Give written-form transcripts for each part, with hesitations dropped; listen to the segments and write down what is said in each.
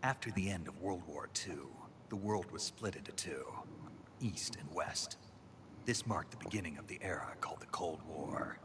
After the end of World War II, the world was split into two, East and West. This marked the beginning of the era called the Cold War.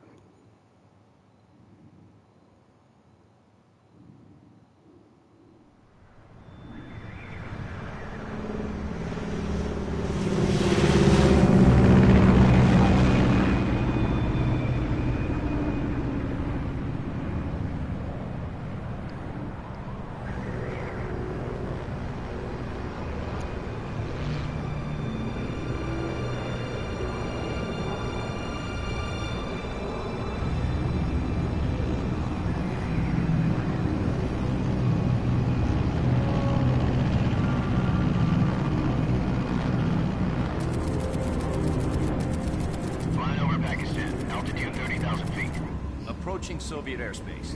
Approaching Soviet airspace.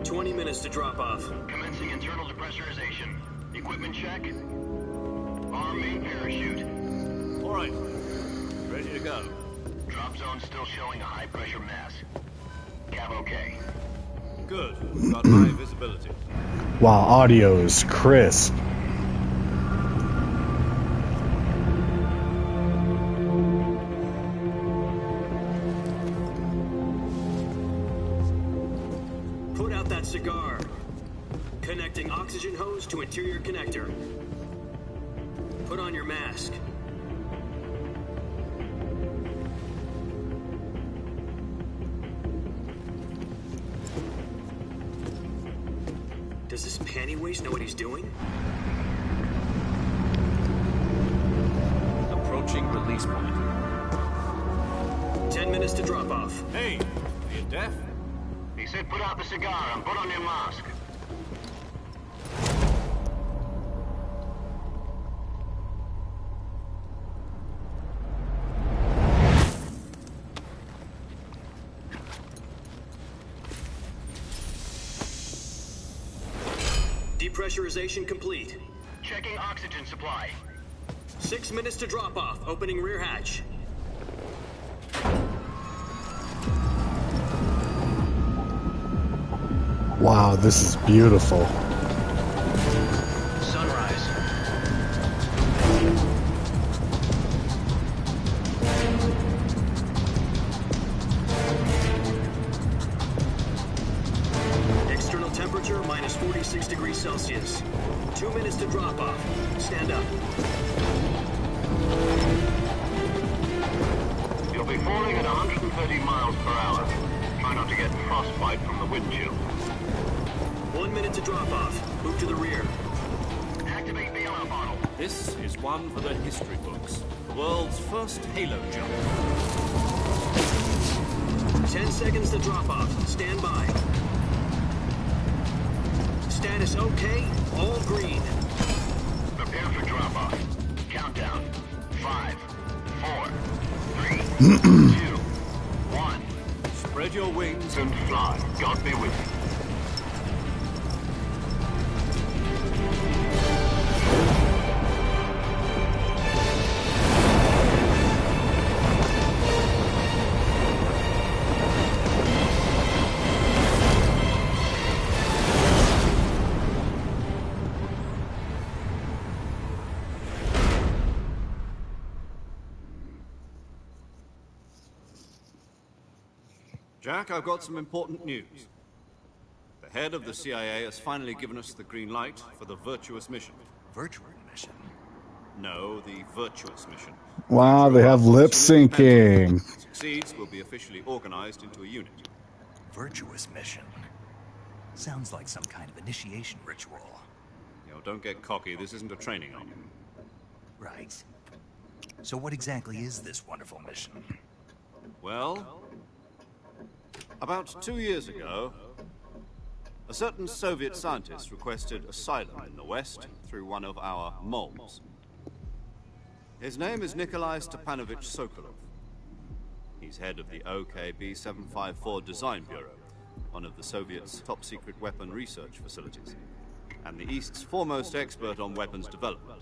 20 minutes to drop off. Commencing internal depressurization. Equipment check. Arm main parachute. All right. Ready to go. Drop zone still showing a high pressure mass. Cav okay. Good. Got high visibility. Wow, audio is crisp. Put out that cigar. Connecting oxygen hose to interior connector. Put on your mask. Does this panty waste know what he's doing? Approaching release point. 10 minutes to drop off. Hey, are you deaf? He said put out the cigar and put on your mask. Depressurization complete. Checking oxygen supply. 6 minutes to drop off. Opening rear hatch. Wow, this is beautiful. Sunrise. External temperature minus 46 degrees Celsius. 2 minutes to drop off. Stand up. You'll be falling at 130 miles per hour. Try not to get frostbite from the wind chill. 1 minute to drop off. Move to the rear. Activate the alarm bottle. This is one for the history books. The world's first halo jump. 10 seconds to drop off. Stand by. Status okay. All green. Prepare for drop off. Countdown. 5, 4, 3, 2, 1. Spread your wings And fly. God be with you. Jack, I've got some important news. The head of the CIA has finally given us the green light for the virtuous mission. Virtual mission? No, the virtuous mission. Wow, they have lip syncing. If it succeeds, we'll be officially organized into a unit. Virtuous mission? Sounds like some kind of initiation ritual. Don't get cocky. This isn't a training op. Right. So what exactly is this wonderful mission? Well, about 2 years ago, a certain Soviet scientist requested asylum in the West through one of our moles. His name is Nikolai Stepanovich Sokolov. He's head of the OKB 754 Design Bureau, one of the Soviets' top-secret weapon research facilities, and the East's foremost expert on weapons development.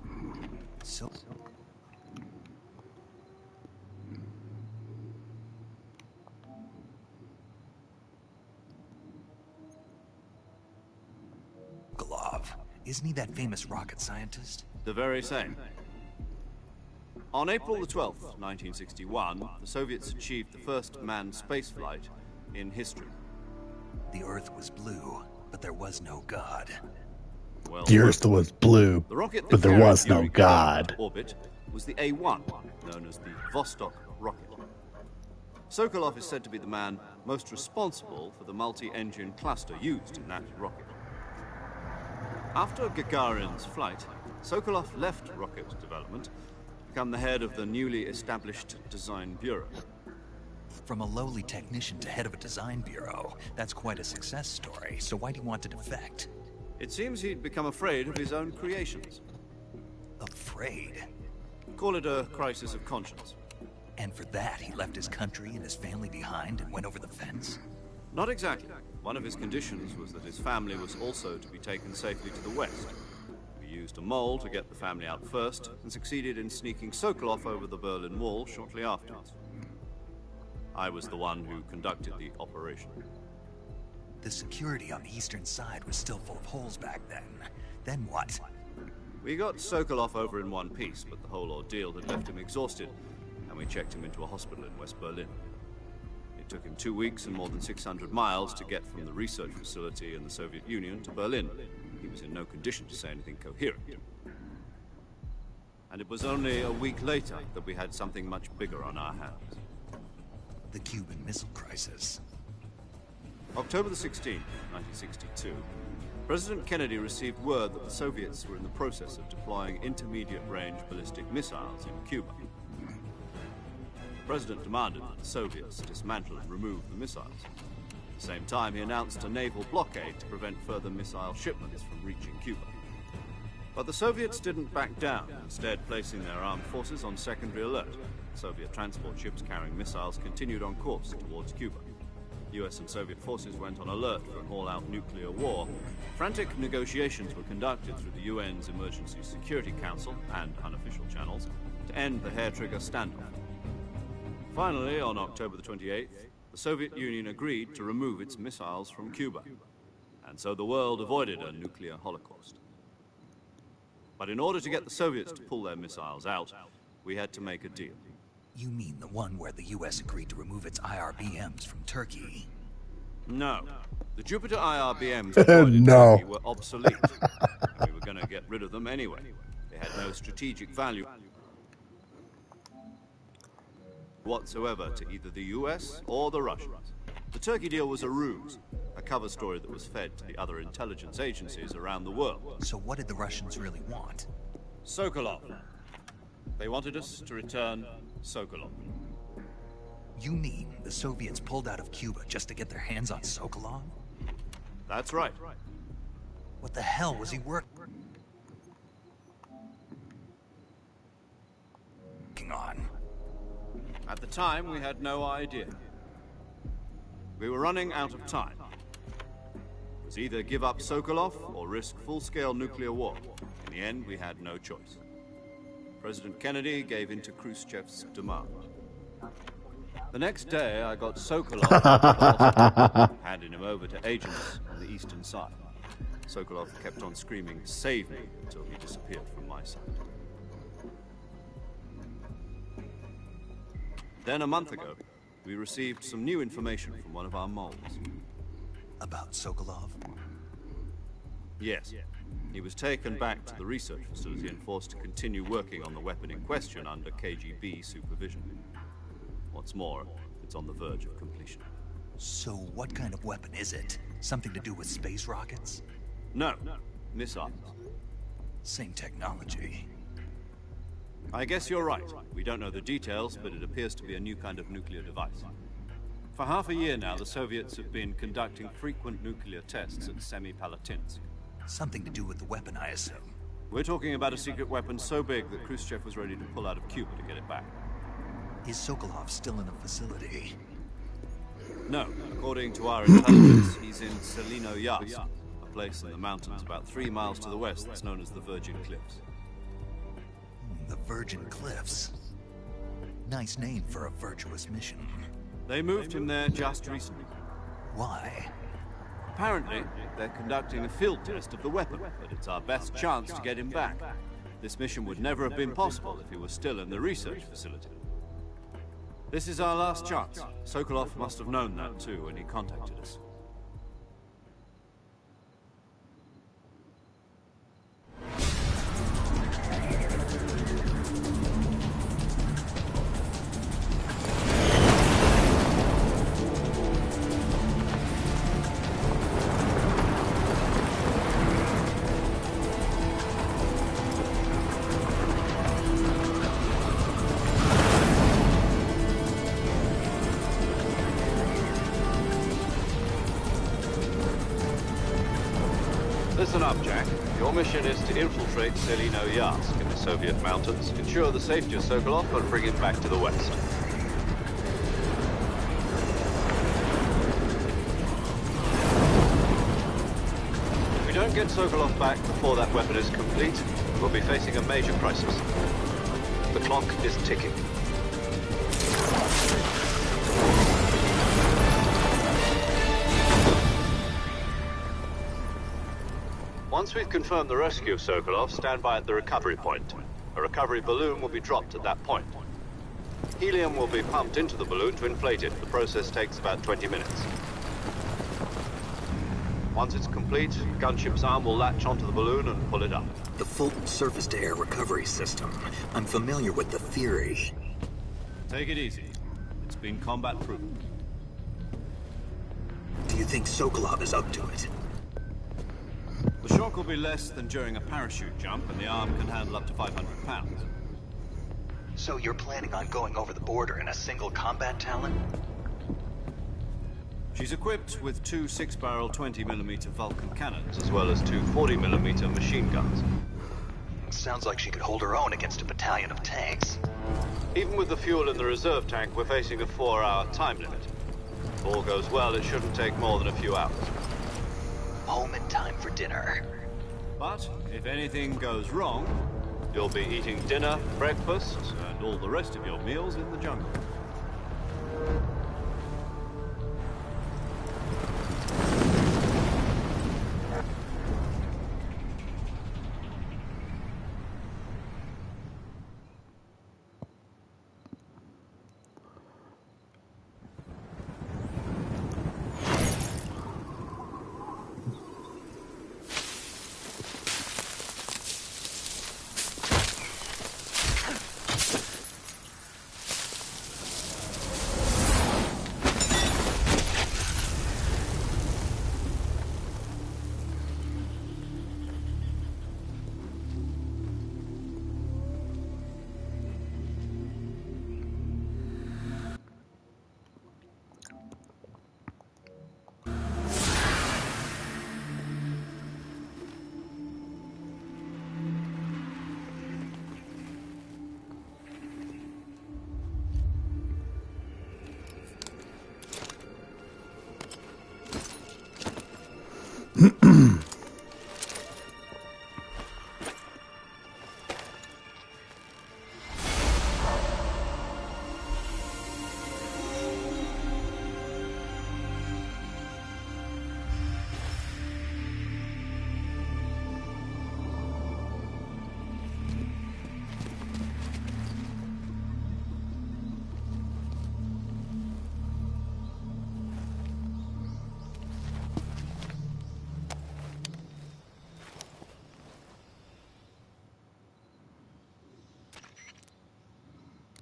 So... Isn't he that famous rocket scientist? The very same. On April the 12th, 1961, the Soviets achieved the first manned spaceflight in history. The Earth was blue, but there was no God. Well, The Earth was blue, the rocket that but there carried was no Yuri Gagarin God. to orbit was the A-1, known as the Vostok rocket. Sokolov is said to be the man most responsible for the multi-engine cluster used in that rocket. After Gagarin's flight, Sokolov left rocket development to become the head of the newly established Design Bureau. From a lowly technician to head of a design bureau, that's quite a success story, so why'd he want to defect? It seems he'd become afraid of his own creations. Afraid? Call it a crisis of conscience. And for that, he left his country and his family behind and went over the fence? Not exactly. One of his conditions was that his family was also to be taken safely to the west. We used a mole to get the family out first, and succeeded in sneaking Sokolov over the Berlin Wall shortly afterwards. I was the one who conducted the operation. The security on the eastern side was still full of holes back then. Then what? We got Sokolov over in one piece, but the whole ordeal had left him exhausted, and we checked him into a hospital in West Berlin. It took him 2 weeks and more than 600 miles to get from the research facility in the Soviet Union to Berlin. He was in no condition to say anything coherent. And it was only a week later that we had something much bigger on our hands. The Cuban Missile Crisis. October the 16th, 1962, President Kennedy received word that the Soviets were in the process of deploying intermediate-range ballistic missiles in Cuba. The President demanded that the Soviets dismantle and remove the missiles. At the same time, he announced a naval blockade to prevent further missile shipments from reaching Cuba. But the Soviets didn't back down, instead placing their armed forces on secondary alert. Soviet transport ships carrying missiles continued on course towards Cuba. US and Soviet forces went on alert for an all-out nuclear war. Frantic negotiations were conducted through the UN's Emergency Security Council and unofficial channels to end the hair-trigger standoff. Finally, on October the 28th, the Soviet Union agreed to remove its missiles from Cuba. And so the world avoided a nuclear holocaust. But in order to get the Soviets to pull their missiles out, we had to make a deal. You mean the one where the US agreed to remove its IRBMs from Turkey? No. The Jupiter IRBMs deployed in No. Turkey were obsolete. And we were going to get rid of them anyway. They had no strategic value whatsoever to either the US or the Russians. The Turkey deal was a ruse, a cover story that was fed to the other intelligence agencies around the world. So what did the Russians really want? Sokolov. They wanted us to return Sokolov. You mean the Soviets pulled out of Cuba just to get their hands on Sokolov? That's right. What the hell was he working on? At the time, we had no idea. We were running out of time. It was either give up Sokolov or risk full-scale nuclear war. In the end, we had no choice. President Kennedy gave in to Khrushchev's demand. The next day, I got Sokolov, handing him over to agents on the eastern side. Sokolov kept on screaming, "Save me," until he disappeared from my sight. Then, a month ago, we received some new information from one of our moles. About Sokolov? Yes. He was taken back to the research facility and forced to continue working on the weapon in question under KGB supervision. What's more, it's on the verge of completion. So what kind of weapon is it? Something to do with space rockets? No, missiles. Same technology. I guess you're right. We don't know the details, but it appears to be a new kind of nuclear device. For half a year now, the Soviets have been conducting frequent nuclear tests at Semipalatinsk. Something to do with the weapon, I assume. We're talking about a secret weapon so big that Khrushchev was ready to pull out of Cuba to get it back. Is Sokolov still in the facility? No, according to our intelligence, he's in Selinoyarsk, a place in the mountains about 3 miles to the west that's known as the Virgin Cliffs. The Virgin Cliffs. Nice name for a virtuous mission. They moved him there just recently. Why? Apparently, they're conducting a field test of the weapon, but it's our best chance to get him back. This mission would never have been possible if he was still in the research facility. This is our last chance. Sokolov must have known that too when he contacted us. Listen up, Jack. Your mission is to infiltrate Selino Yask in the Soviet mountains, ensure the safety of Sokolov, and bring him back to the West. If we don't get Sokolov back before that weapon is complete, we'll be facing a major crisis. The clock is ticking. Once we've confirmed the rescue of Sokolov, stand by at the recovery point. A recovery balloon will be dropped at that point. Helium will be pumped into the balloon to inflate it. The process takes about 20 minutes. Once it's complete, gunship's arm will latch onto the balloon and pull it up. The Fulton surface-to-air recovery system. I'm familiar with the theory. Take it easy. It's been combat-proven. Do you think Sokolov is up to it? The shock will be less than during a parachute jump, and the arm can handle up to 500 pounds. So you're planning on going over the border in a single combat Talon? She's equipped with two 6-barrel 20mm Vulcan cannons, as well as two 40mm machine guns. Sounds like she could hold her own against a battalion of tanks. Even with the fuel in the reserve tank, we're facing a 4-hour time limit. If all goes well, it shouldn't take more than a few hours. Home in time for dinner. But if anything goes wrong, you'll be eating dinner, breakfast, and all the rest of your meals in the jungle.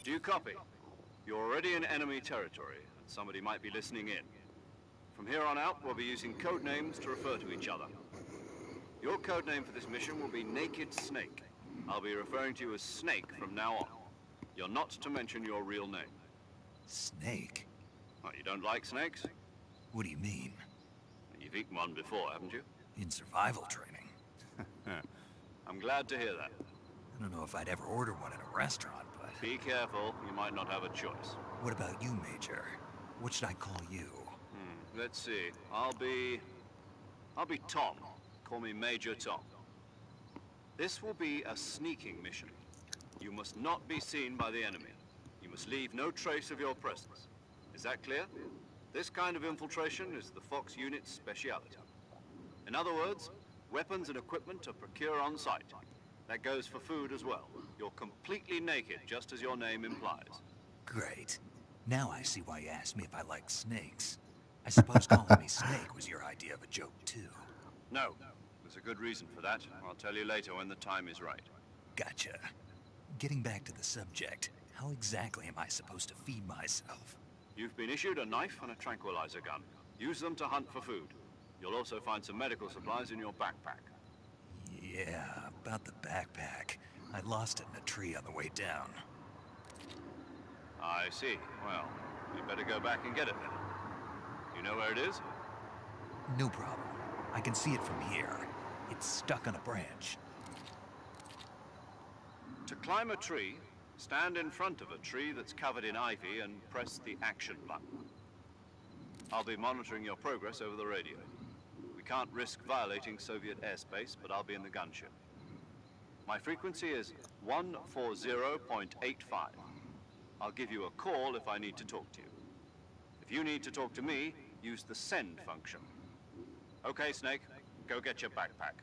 Do you copy? You're already in enemy territory, and somebody might be listening in. From here on out, we'll be using code names to refer to each other. Your code name for this mission will be Naked Snake. I'll be referring to you as Snake from now on. You're not to mention your real name. Snake? Oh, you don't like snakes? What do you mean? You've eaten one before, haven't you? In survival training. I'm glad to hear that. I don't know if I'd ever order one at a restaurant, but... Be careful, you might not have a choice. What about you, Major? What should I call you? Let's see. I'll be Tom. Call me Major Tom. This will be a sneaking mission. You must not be seen by the enemy. You must leave no trace of your presence. Is that clear? This kind of infiltration is the Fox unit's speciality. In other words, weapons and equipment to procure on site. That goes for food as well. You're completely naked, just as your name implies. Great. Now I see why you asked me if I like snakes. I suppose calling me Snake was your idea of a joke, too. No, there's a good reason for that. I'll tell you later when the time is right. Gotcha. Getting back to the subject, how exactly am I supposed to feed myself? You've been issued a knife and a tranquilizer gun. Use them to hunt for food. You'll also find some medical supplies in your backpack. Yeah, about the backpack. I lost it in a tree on the way down. I see. Well, you'd better go back and get it then. You know where it is? No problem. I can see it from here. It's stuck on a branch. To climb a tree, stand in front of a tree that's covered in ivy and press the action button. I'll be monitoring your progress over the radio. We can't risk violating Soviet airspace, but I'll be in the gunship. My frequency is 140.85. I'll give you a call if I need to talk to you. If you need to talk to me, use the send function. Okay, Snake, go get your backpack.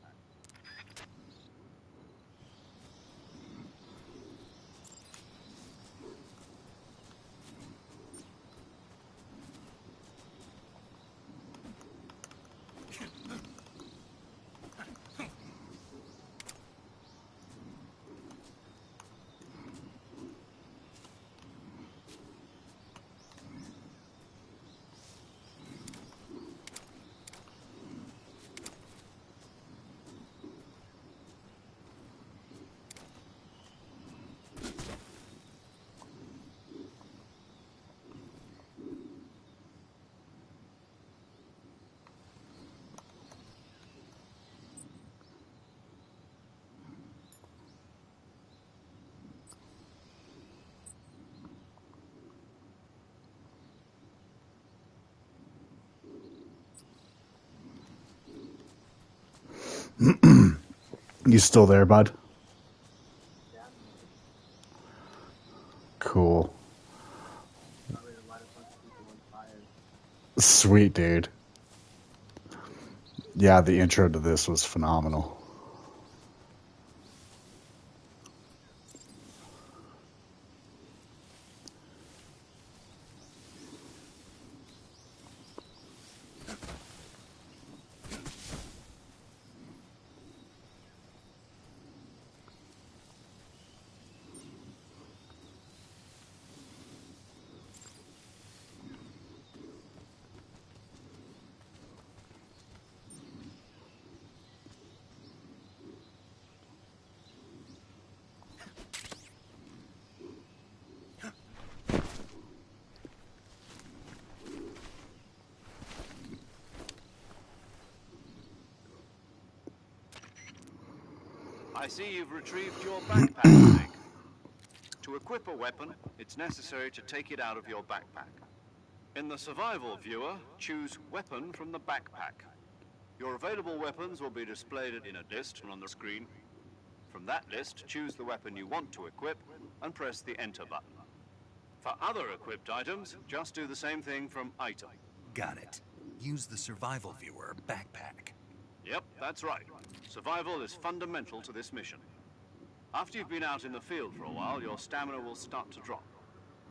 You still there, bud? Cool. Sweet, dude. Yeah, the intro to this was phenomenal. I see you've retrieved your backpack, Snake. To equip a weapon, it's necessary to take it out of your backpack. In the survival viewer, choose Weapon from the backpack. Your available weapons will be displayed in a list on the screen. From that list, choose the weapon you want to equip and press the Enter button. For other equipped items, just do the same thing from Item. Got it. Use the survival viewer backpack. Yep, that's right. Survival is fundamental to this mission. After you've been out in the field for a while, your stamina will start to drop.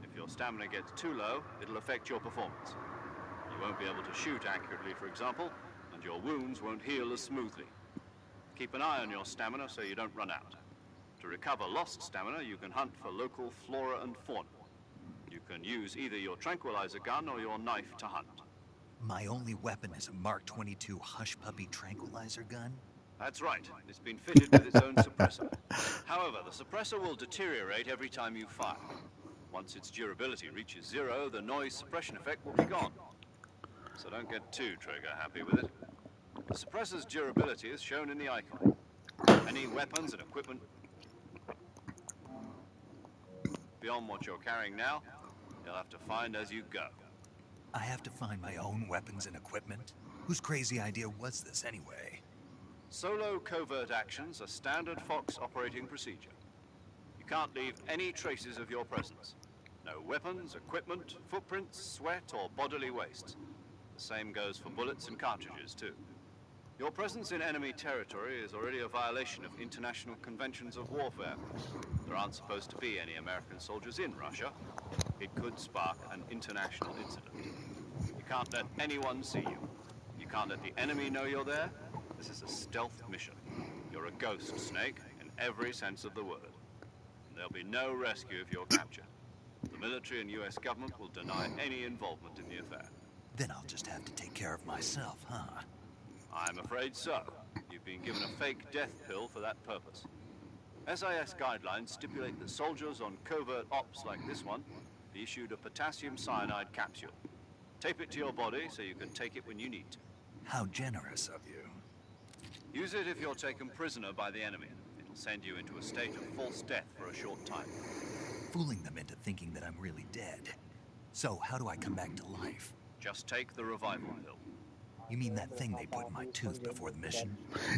If your stamina gets too low, it'll affect your performance. You won't be able to shoot accurately, for example, and your wounds won't heal as smoothly. Keep an eye on your stamina so you don't run out. To recover lost stamina, you can hunt for local flora and fauna. You can use either your tranquilizer gun or your knife to hunt. My only weapon is a Mark 22 Hush Puppy tranquilizer gun? That's right. It's been fitted with its own suppressor. However, the suppressor will deteriorate every time you fire. Once its durability reaches 0, the noise suppression effect will be gone. So don't get too trigger happy with it. The suppressor's durability is shown in the icon. Any weapons and equipment beyond what you're carrying now, you'll have to find as you go. I have to find my own weapons and equipment? Whose crazy idea was this anyway? Solo covert actions are standard Fox operating procedure. You can't leave any traces of your presence. No weapons, equipment, footprints, sweat, or bodily wastes. The same goes for bullets and cartridges, too. Your presence in enemy territory is already a violation of international conventions of warfare. There aren't supposed to be any American soldiers in Russia. It could spark an international incident. You can't let anyone see you. You can't let the enemy know you're there. This is a stealth mission. You're a ghost, Snake, in every sense of the word. And there'll be no rescue if you're captured. The military and US government will deny any involvement in the affair. Then I'll just have to take care of myself, huh? I'm afraid so. You've been given a fake death pill for that purpose. SIS guidelines stipulate that soldiers on covert ops like this one be issued a potassium cyanide capsule. Tape it to your body so you can take it when you need to. How generous of you. Use it if you're taken prisoner by the enemy. It'll send you into a state of false death for a short time. Fooling them into thinking that I'm really dead. So, how do I come back to life? Just take the revival pill. You mean that thing they put in my tooth before the mission?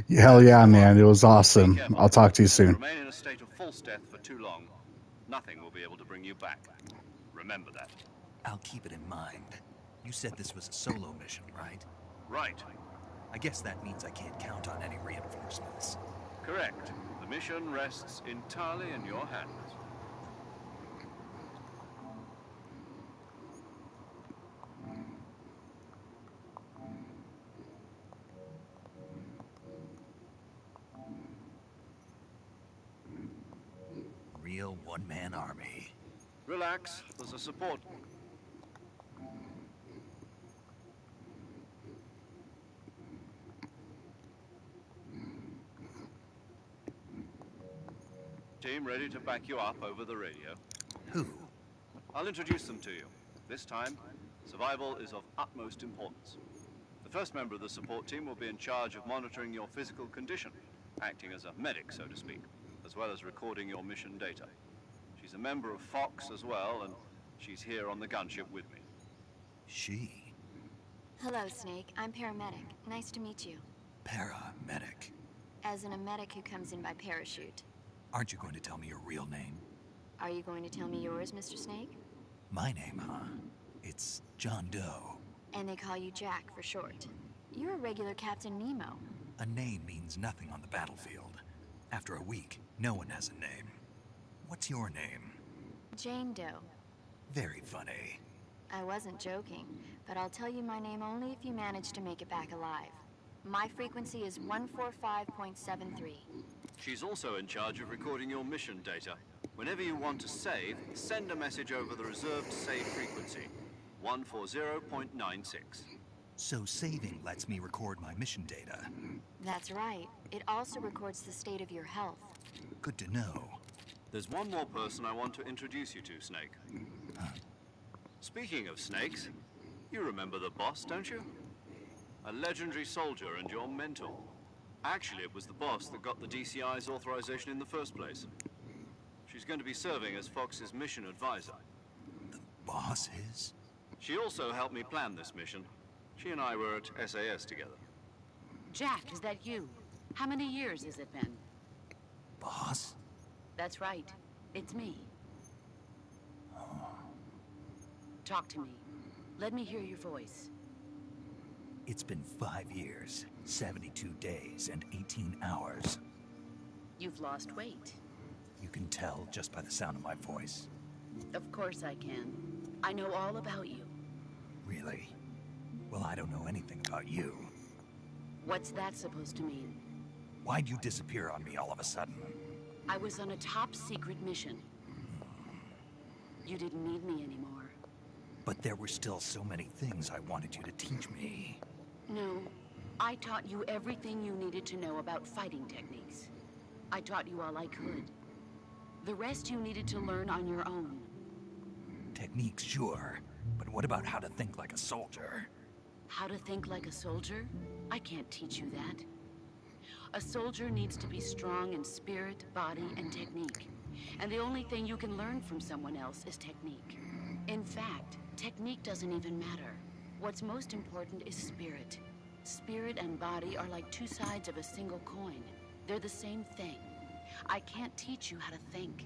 Hell yeah, man. It was awesome. I'll talk to you If you soon. remain in a state of false death for too long, nothing will be able to bring you back. Remember that. I'll keep it in mind. You said this was a solo mission, right? Right. I guess that means I can't count on any reinforcements. Correct. The mission rests entirely in your hands. Real one-man army. Relax. There's a support. Team ready to back you up over the radio. Who? I'll introduce them to you. This time, survival is of utmost importance. The first member of the support team will be in charge of monitoring your physical condition, acting as a medic, so to speak, as well as recording your mission data. She's a member of Fox as well, and she's here on the gunship with me. She? Hello, Snake. I'm paramedic. Nice to meet you. Paramedic. As in a medic who comes in by parachute. Aren't you going to tell me your real name? Are you going to tell me yours, Mr. Snake? My name, huh? It's John Doe. And they call you Jack for short. You're a regular Captain Nemo. A name means nothing on the battlefield. After a week, no one has a name. What's your name? Jane Doe. Very funny. I wasn't joking, but I'll tell you my name only if you manage to make it back alive. My frequency is 145.73. She's also in charge of recording your mission data. Whenever you want to save, send a message over the reserved save frequency, 140.96. So saving lets me record my mission data. That's right. It also records the state of your health. Good to know. There's one more person I want to introduce you to, Snake. Speaking of snakes, you remember the boss, don't you? A legendary soldier and your mentor. Actually, it was the boss that got the DCI's authorization in the first place. She's going to be serving as Fox's mission advisor. The boss is? She also helped me plan this mission. She and I were at SAS together. Jack, is that you? How many years has it been? Boss? That's right. It's me. Talk to me. Let me hear your voice. It's been 5 years, 72 days, and 18 hours. You've lost weight. You can tell just by the sound of my voice. Of course I can. I know all about you. Really? Well, I don't know anything about you. What's that supposed to mean? Why'd you disappear on me all of a sudden? I was on a top-secret mission. You didn't need me anymore. But there were still so many things I wanted you to teach me. No. I taught you everything you needed to know about fighting techniques. I taught you all I could. The rest you needed to learn on your own. Techniques, sure. But what about how to think like a soldier? How to think like a soldier? I can't teach you that. A soldier needs to be strong in spirit, body, and technique. And the only thing you can learn from someone else is technique. In fact, technique doesn't even matter. What's most important is spirit. Spirit and body are like two sides of a single coin. They're the same thing. I can't teach you how to think.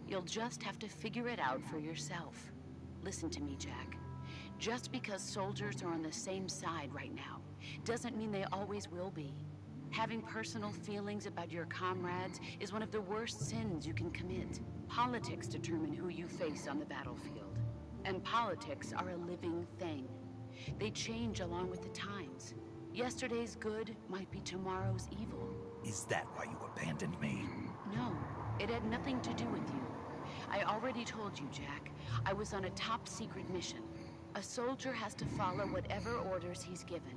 You'll just have to figure it out for yourself. Listen to me, Jack. Just because soldiers are on the same side right now, doesn't mean they always will be. Having personal feelings about your comrades is one of the worst sins you can commit. Politics determine who you face on the battlefield. And politics are a living thing. They change along with the times. Yesterday's good might be tomorrow's evil. Is that why you abandoned me? No, it had nothing to do with you. I already told you, Jack. I was on a top-secret mission. A soldier has to follow whatever orders he's given.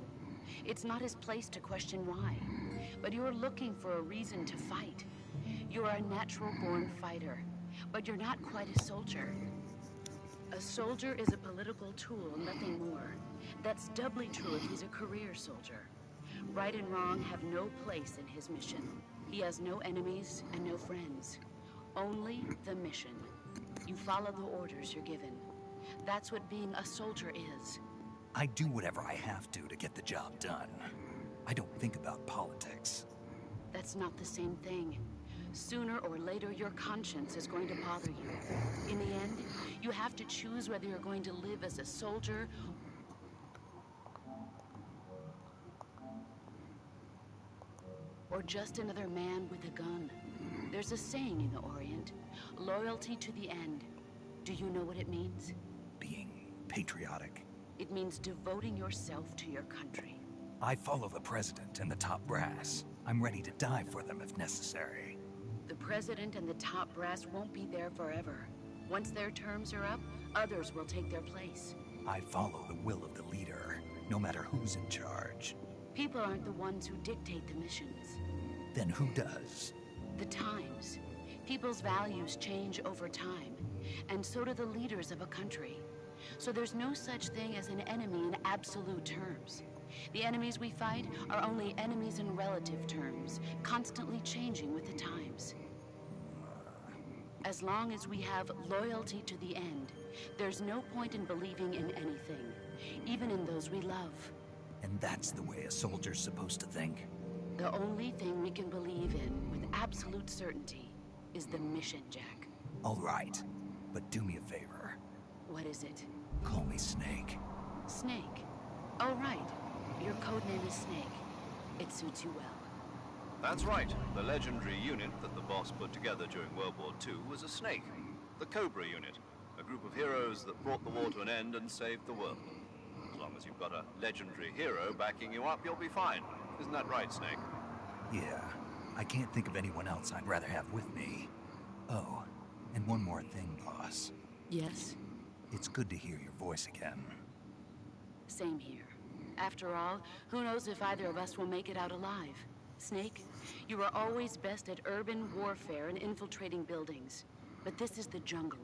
It's not his place to question why. But you're looking for a reason to fight. You're a natural-born fighter, but you're not quite a soldier. A soldier is a political tool, nothing more. That's doubly true if he's a career soldier. Right and wrong have no place in his mission. He has no enemies and no friends. Only the mission. You follow the orders you're given. That's what being a soldier is. I do whatever I have to get the job done. I don't think about politics. That's not the same thing. Sooner or later, your conscience is going to bother you. In the end, you have to choose whether you're going to live as a soldier or just another man with a gun. There's a saying in the Orient, loyalty to the end. Do you know what it means? Being patriotic. It means devoting yourself to your country. I follow the president and the top brass. I'm ready to die for them if necessary. The president and the top brass won't be there forever. Once their terms are up, others will take their place. I follow the will of the leader, no matter who's in charge. People aren't the ones who dictate the missions. Then who does? The times. People's values change over time, and so do the leaders of a country. So there's no such thing as an enemy in absolute terms. The enemies we fight are only enemies in relative terms, constantly changing with the times. As long as we have loyalty to the end, there's no point in believing in anything, even in those we love. And that's the way a soldier's supposed to think? The only thing we can believe in with absolute certainty is the mission, Jack. All right, but do me a favor. What is it? Call me Snake. Snake? Oh, right. Your codename is Snake. It suits you well. That's right. The legendary unit that the boss put together during World War II was a Snake. The Cobra unit. A group of heroes that brought the war to an end and saved the world. As long as you've got a legendary hero backing you up, you'll be fine. Isn't that right, Snake? Yeah. I can't think of anyone else I'd rather have with me. Oh, and one more thing, boss. Yes? It's good to hear your voice again. Same here. After all, who knows if either of us will make it out alive? Snake, you are always best at urban warfare and infiltrating buildings. But this is the jungle.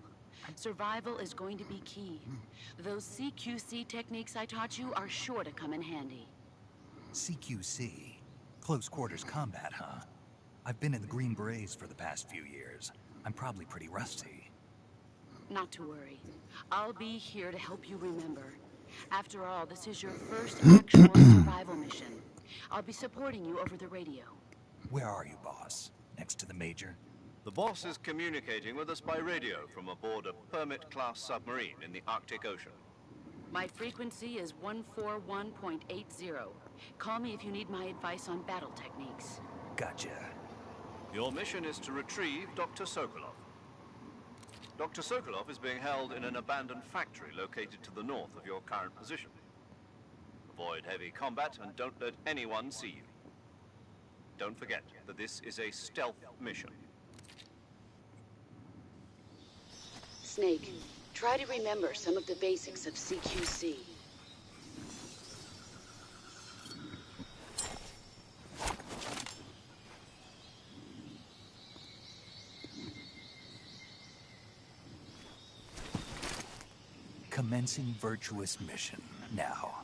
Survival is going to be key. Those CQC techniques I taught you are sure to come in handy. CQC? Close quarters combat, huh? I've been in the Green Berets for the past few years. I'm probably pretty rusty. Not to worry. I'll be here to help you remember. After all, this is your first actual survival mission. I'll be supporting you over the radio. Where are you, boss? Next to the Major? The boss is communicating with us by radio from aboard a Permit-class submarine in the Arctic Ocean. My frequency is 141.80. Call me if you need my advice on battle techniques. Gotcha. Your mission is to retrieve Dr. Sokolov. Dr. Sokolov is being held in an abandoned factory located to the north of your current position. Avoid heavy combat and don't let anyone see you. Don't forget that this is a stealth mission. Snake, try to remember some of the basics of CQC. Commencing virtuous mission now.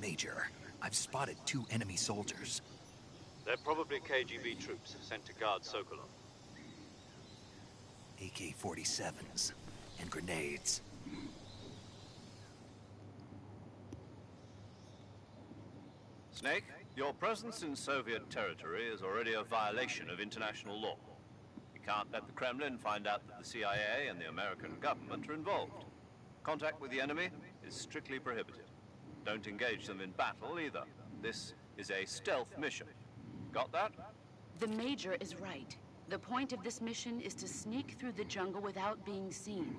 Major, I've spotted 2 enemy soldiers. They're probably KGB troops sent to guard Sokolov. AK-47s and grenades. Snake, your presence in Soviet territory is already a violation of international law. We can't let the Kremlin find out that the CIA and the American government are involved. Contact with the enemy is strictly prohibited. Don't engage them in battle either. This is a stealth mission. Got that? The Major is right. The point of this mission is to sneak through the jungle without being seen.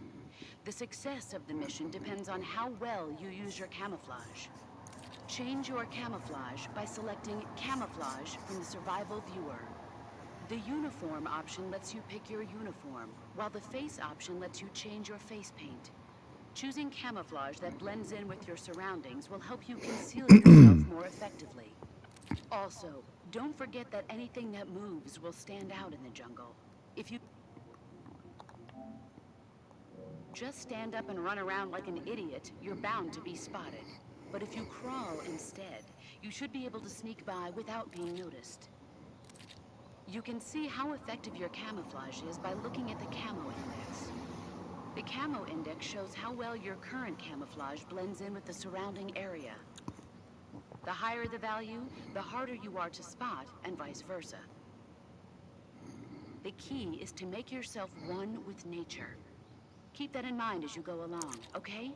The success of the mission depends on how well you use your camouflage. Change your camouflage by selecting Camouflage from the Survival Viewer. The Uniform option lets you pick your uniform, while the Face option lets you change your face paint. Choosing camouflage that blends in with your surroundings will help you conceal yourself more effectively. Also, don't forget that anything that moves will stand out in the jungle. If you just stand up and run around like an idiot, you're bound to be spotted. But if you crawl instead, you should be able to sneak by without being noticed. You can see how effective your camouflage is by looking at the camo index. The camo index shows how well your current camouflage blends in with the surrounding area. The higher the value, the harder you are to spot, and vice versa. The key is to make yourself one with nature. Keep that in mind as you go along, okay?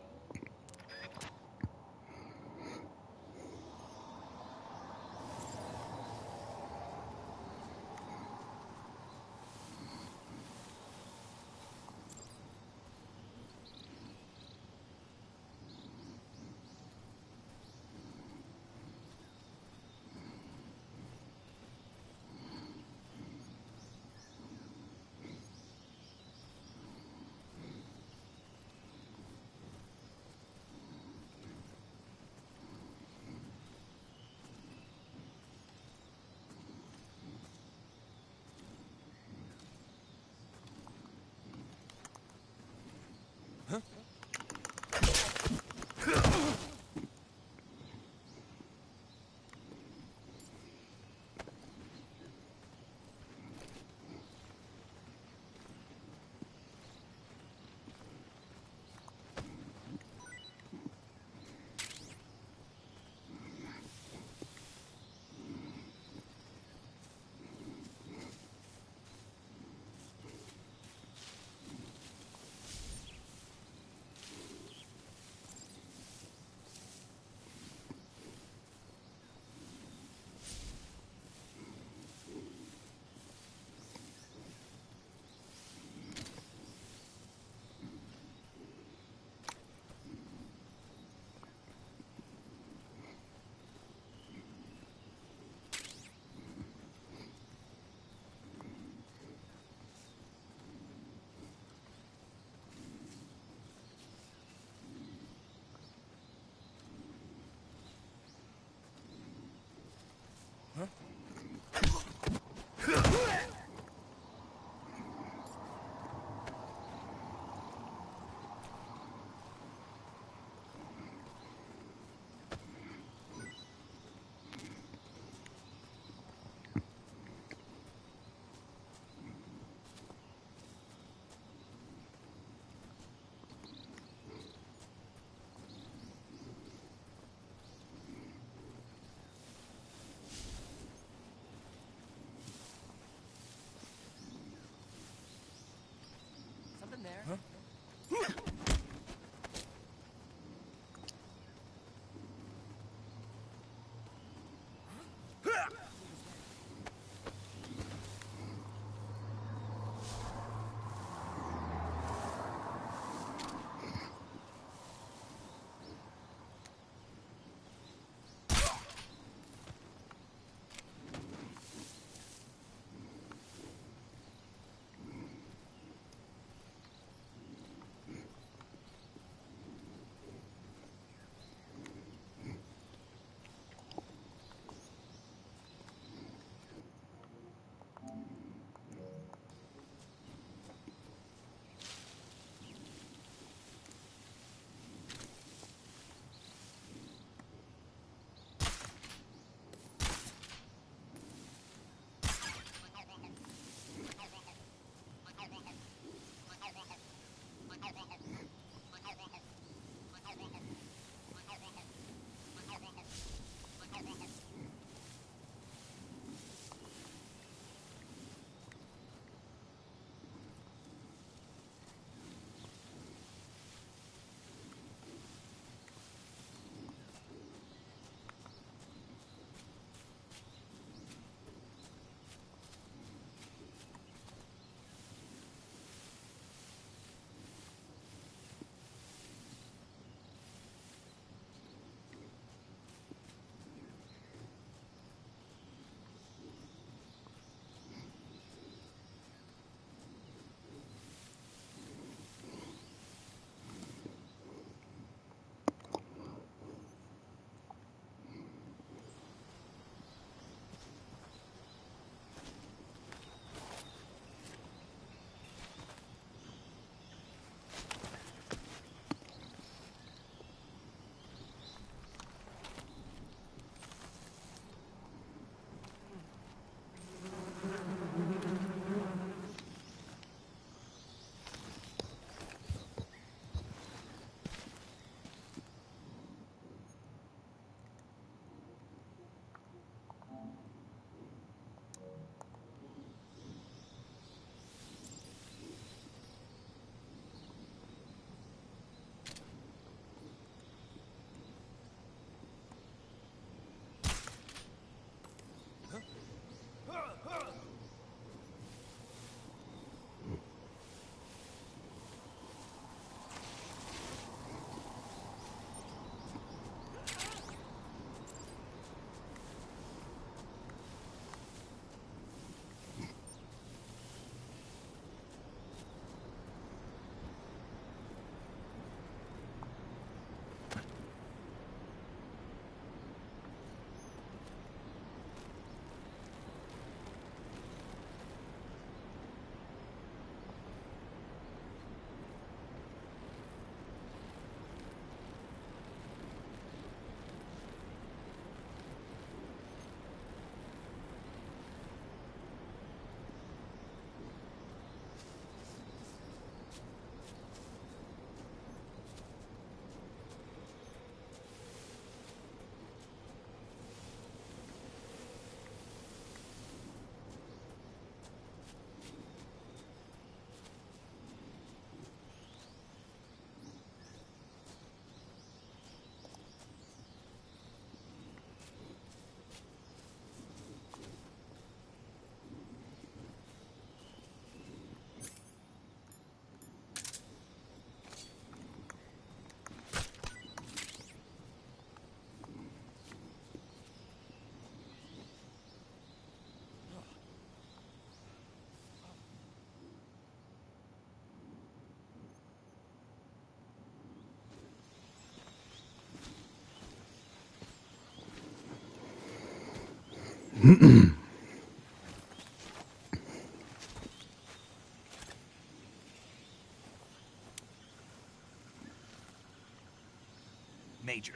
Major,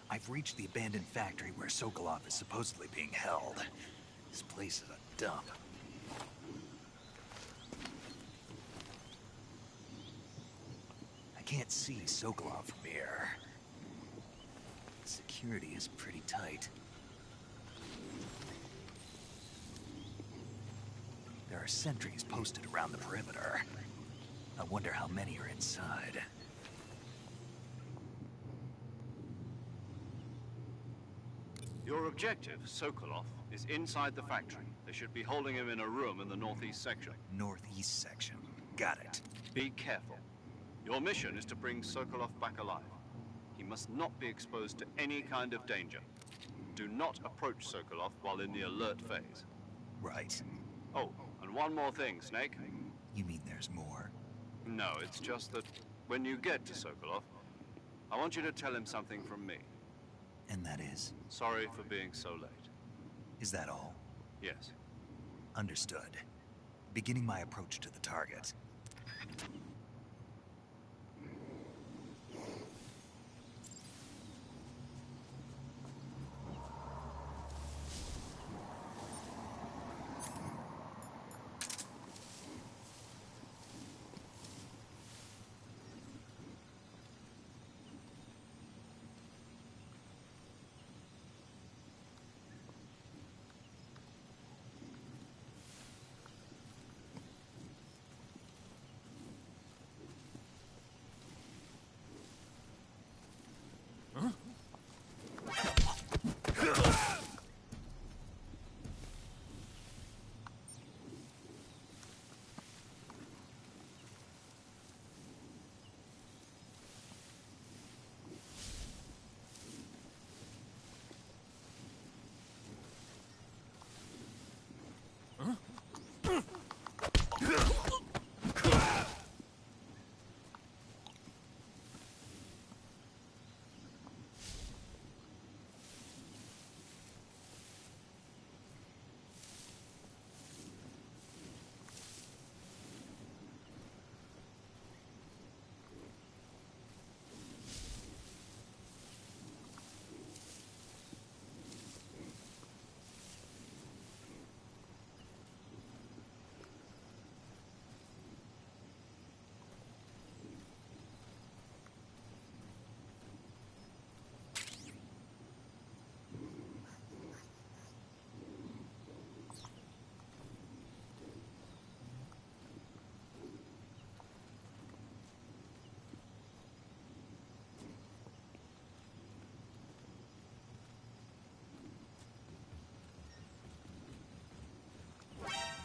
I've reached the abandoned factory where Sokolov is supposedly being held. This place is a dump. I can't see Sokolov from here. Security is pretty tight. There are sentries posted around the perimeter. I wonder how many are inside. Your objective, Sokolov, is inside the factory. They should be holding him in a room in the northeast section. Northeast section. Got it. Be careful. Your mission is to bring Sokolov back alive. He must not be exposed to any kind of danger. Do not approach Sokolov while in the alert phase. Right. Oh, and one more thing, Snake. You mean there's more? No, it's just that when you get to Sokolov, I want you to tell him something from me. And that is? Sorry for being so late. Is that all? Yes. Understood. Beginning my approach to the target.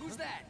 Who's that?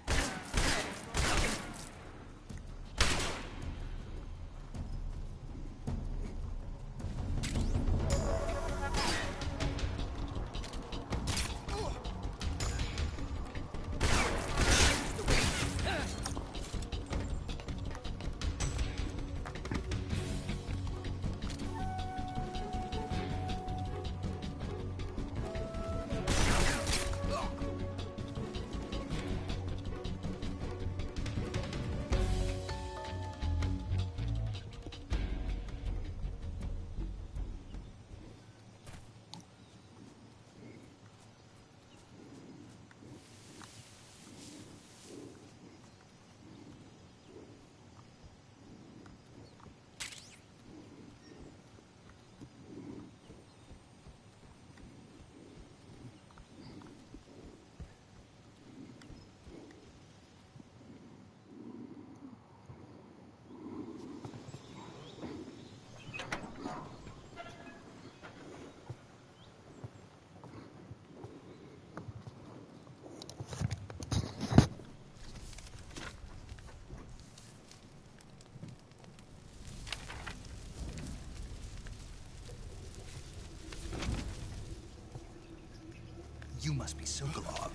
You must be Sokolov.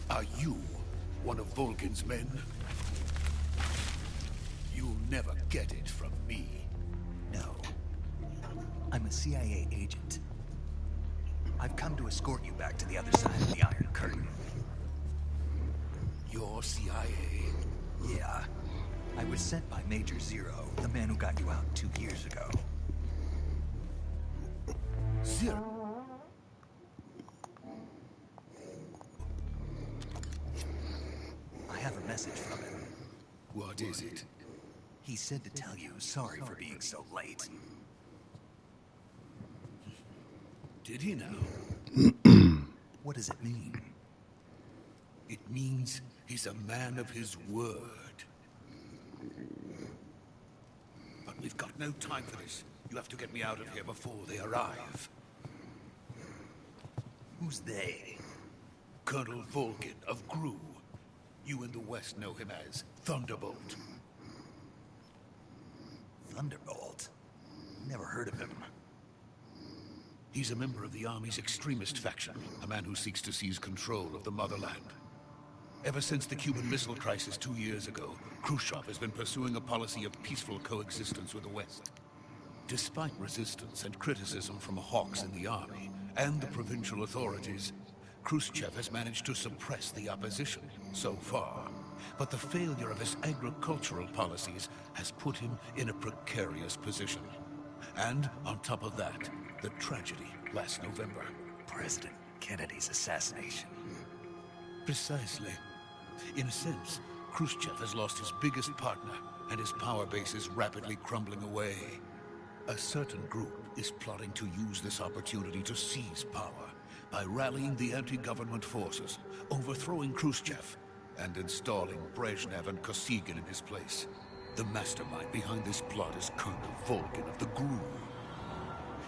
Are you one of Volgin's men? You'll never get it from me. No. I'm a CIA agent. I've come to escort you back to the other side of the Iron Curtain. Your CIA? Yeah. I was sent by Major Zero, the man who got you out 2 years ago. Zero? I have a message from him. What is it? He said to tell you sorry for being so late. Did he now? What does it mean? It means he's a man of his word. But we've got no time for this. You have to get me out of here before they arrive. Who's they? Colonel Volgin of Gru. You in the West know him as Thunderbolt. Thunderbolt? Never heard of him. He's a member of the Army's extremist faction, a man who seeks to seize control of the motherland. Ever since the Cuban Missile Crisis 2 years ago, Khrushchev has been pursuing a policy of peaceful coexistence with the West. Despite resistance and criticism from hawks in the army and the provincial authorities, Khrushchev has managed to suppress the opposition so far. But the failure of his agricultural policies has put him in a precarious position. And on top of that, the tragedy last November. President Kennedy's assassination. Precisely. In a sense, Khrushchev has lost his biggest partner, and his power base is rapidly crumbling away. A certain group is plotting to use this opportunity to seize power by rallying the anti-government forces, overthrowing Khrushchev, and installing Brezhnev and Kosygin in his place. The mastermind behind this plot is Colonel Volgin of the Gru.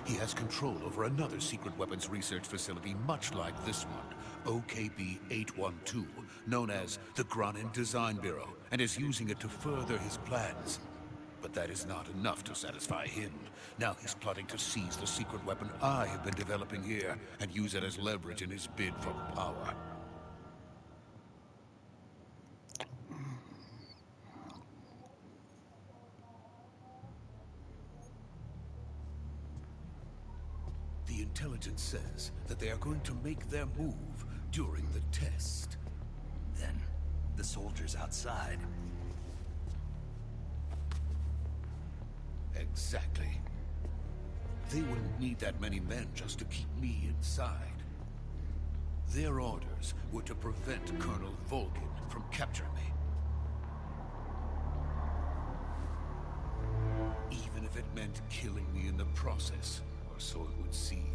He has control over another secret weapons research facility much like this one, OKB-812, known as the Granin Design Bureau, and is using it to further his plans. But that is not enough to satisfy him. Now he's plotting to seize the secret weapon I have been developing here and use it as leverage in his bid for power. The intelligence says that they are going to make their move during the test. Then, the soldiers outside. Exactly. They wouldn't need that many men just to keep me inside. Their orders were to prevent Colonel Volgin from capturing me. Even if it meant killing me in the process, or so it would seem.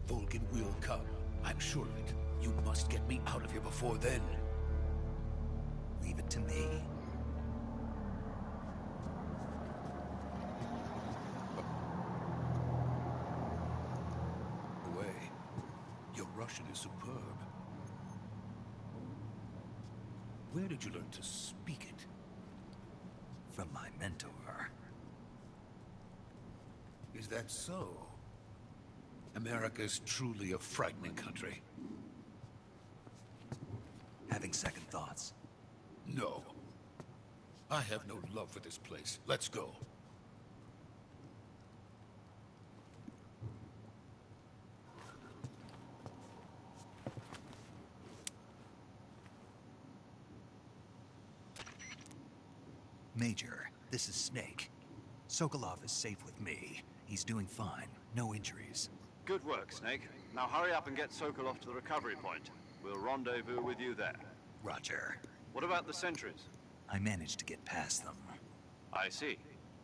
Volgin will come. I'm sure of it. You must get me out of here before then. Leave it to me. Away. Your Russian is superb. Where did you learn to speak it? From my mentor. Is that so? America's truly a frightening country. Having second thoughts. No. I have no love for this place. Let's go. Major, this is Snake. Sokolov is safe with me. He's doing fine. No injuries. Good work, Snake. Now hurry up and get Sokolov to the recovery point. We'll rendezvous with you there. Roger. What about the sentries? I managed to get past them. I see.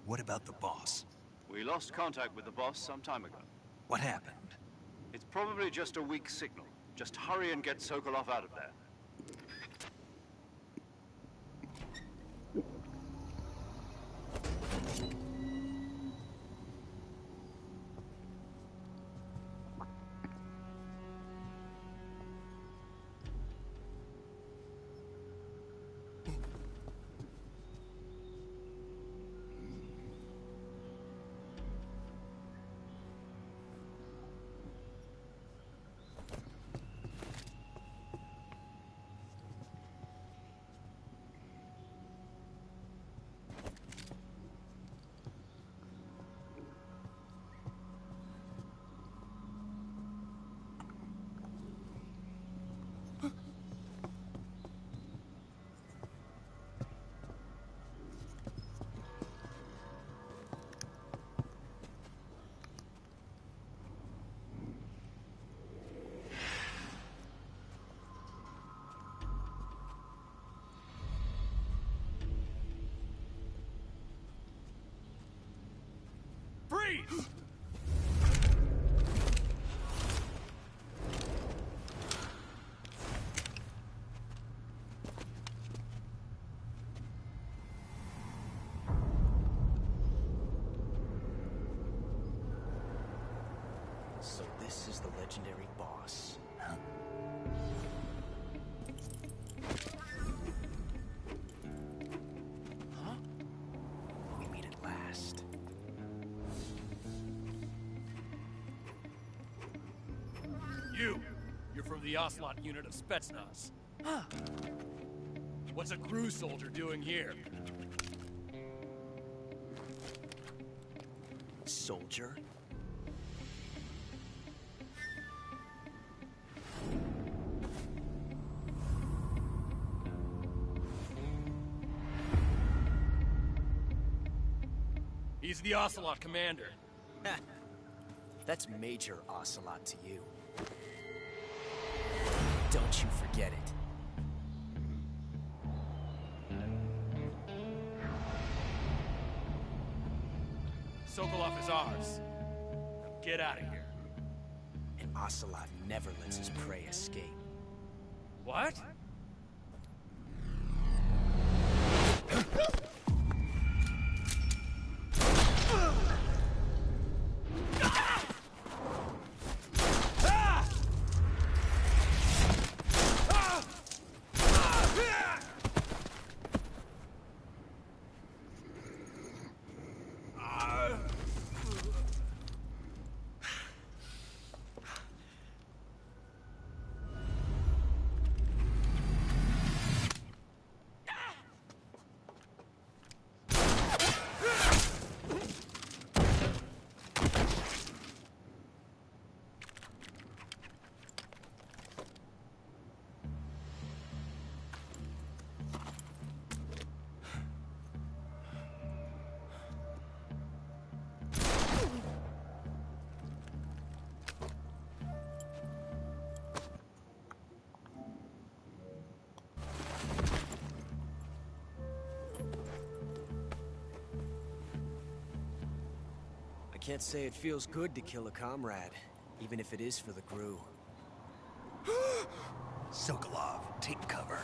What about the boss? We lost contact with the boss some time ago. What happened? It's probably just a weak signal. Just hurry and get Sokolov out of there. Please. So this is the legendary boss. Huh? We meet at last. You're from the Ocelot unit of Spetsnaz. Huh. What's a crew soldier doing here? Soldier? He's the Ocelot commander. That's Major Ocelot to you. Don't you forget it. Sokolov is ours. Now get out of here. And Ocelot never lets his prey escape. What? Can't say it feels good to kill a comrade, even if it is for the crew. Sokolov, take cover.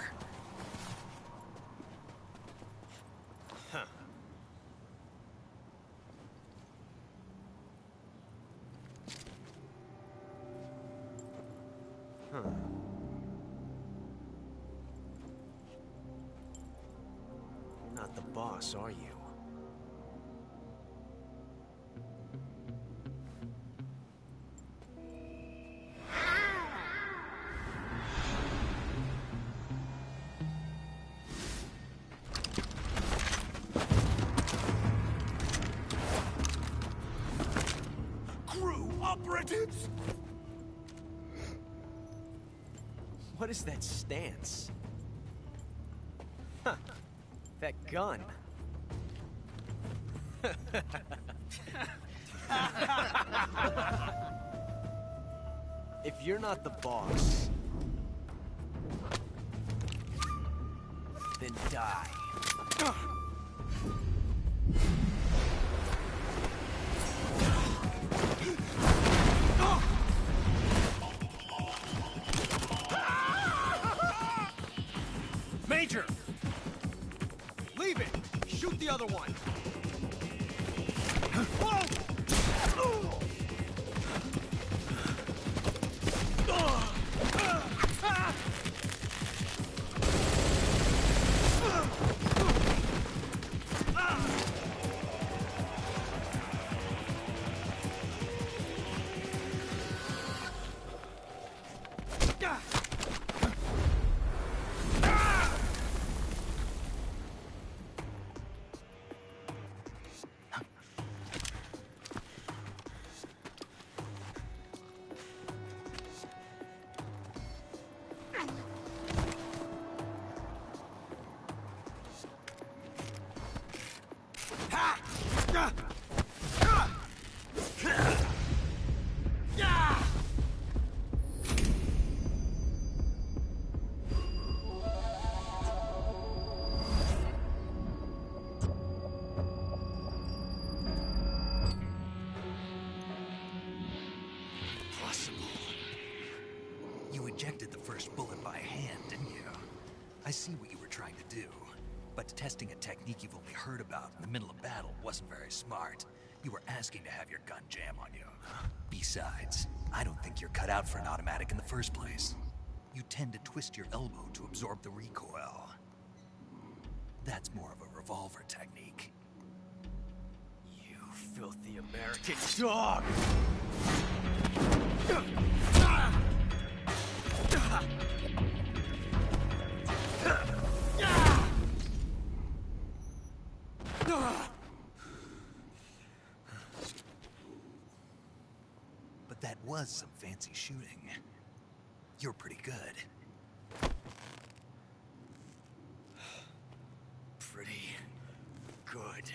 Huh. Huh. You're not the boss, are you? Operatives! What is that stance? Huh. That gun. If you're not the boss, then die. Major! Leave it! Shoot the other one! Whoa! I see what you were trying to do, but testing a technique you've only heard about in the middle of battle wasn't very smart. You were asking to have your gun jam on you. Besides, I don't think you're cut out for an automatic in the first place. You tend to twist your elbow to absorb the recoil. That's more of a revolver technique. You filthy American dog! But that was some fancy shooting. You're pretty good. Pretty good.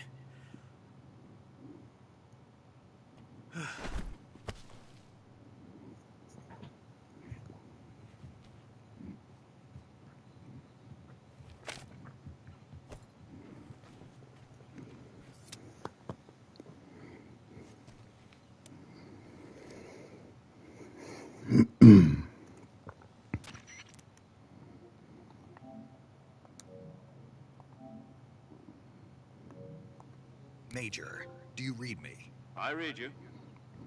Major, do you read me? I read you.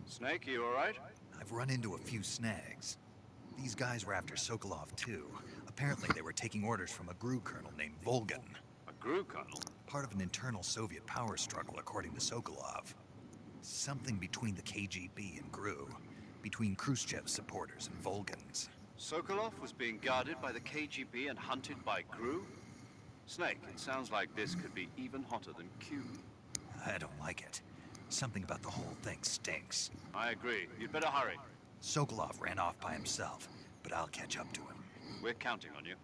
Snake, you all right? I've run into a few snags. These guys were after Sokolov too. Apparently they were taking orders from a GRU colonel named Volgan. A GRU colonel? Part of an internal Soviet power struggle, according to Sokolov. Something between the KGB and GRU. Between Khrushchev's supporters and Volgan's. Sokolov was being guarded by the KGB and hunted by GRU? Snake, it sounds like this could be even hotter than Q. I don't like it. Something about the whole thing stinks. I agree. You'd better hurry. Sokolov ran off by himself, but I'll catch up to him. We're counting on you.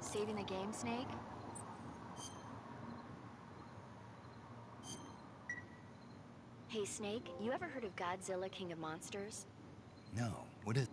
Saving the game, Snake? Hey, Snake, you ever heard of Godzilla, King of Monsters? No, what is...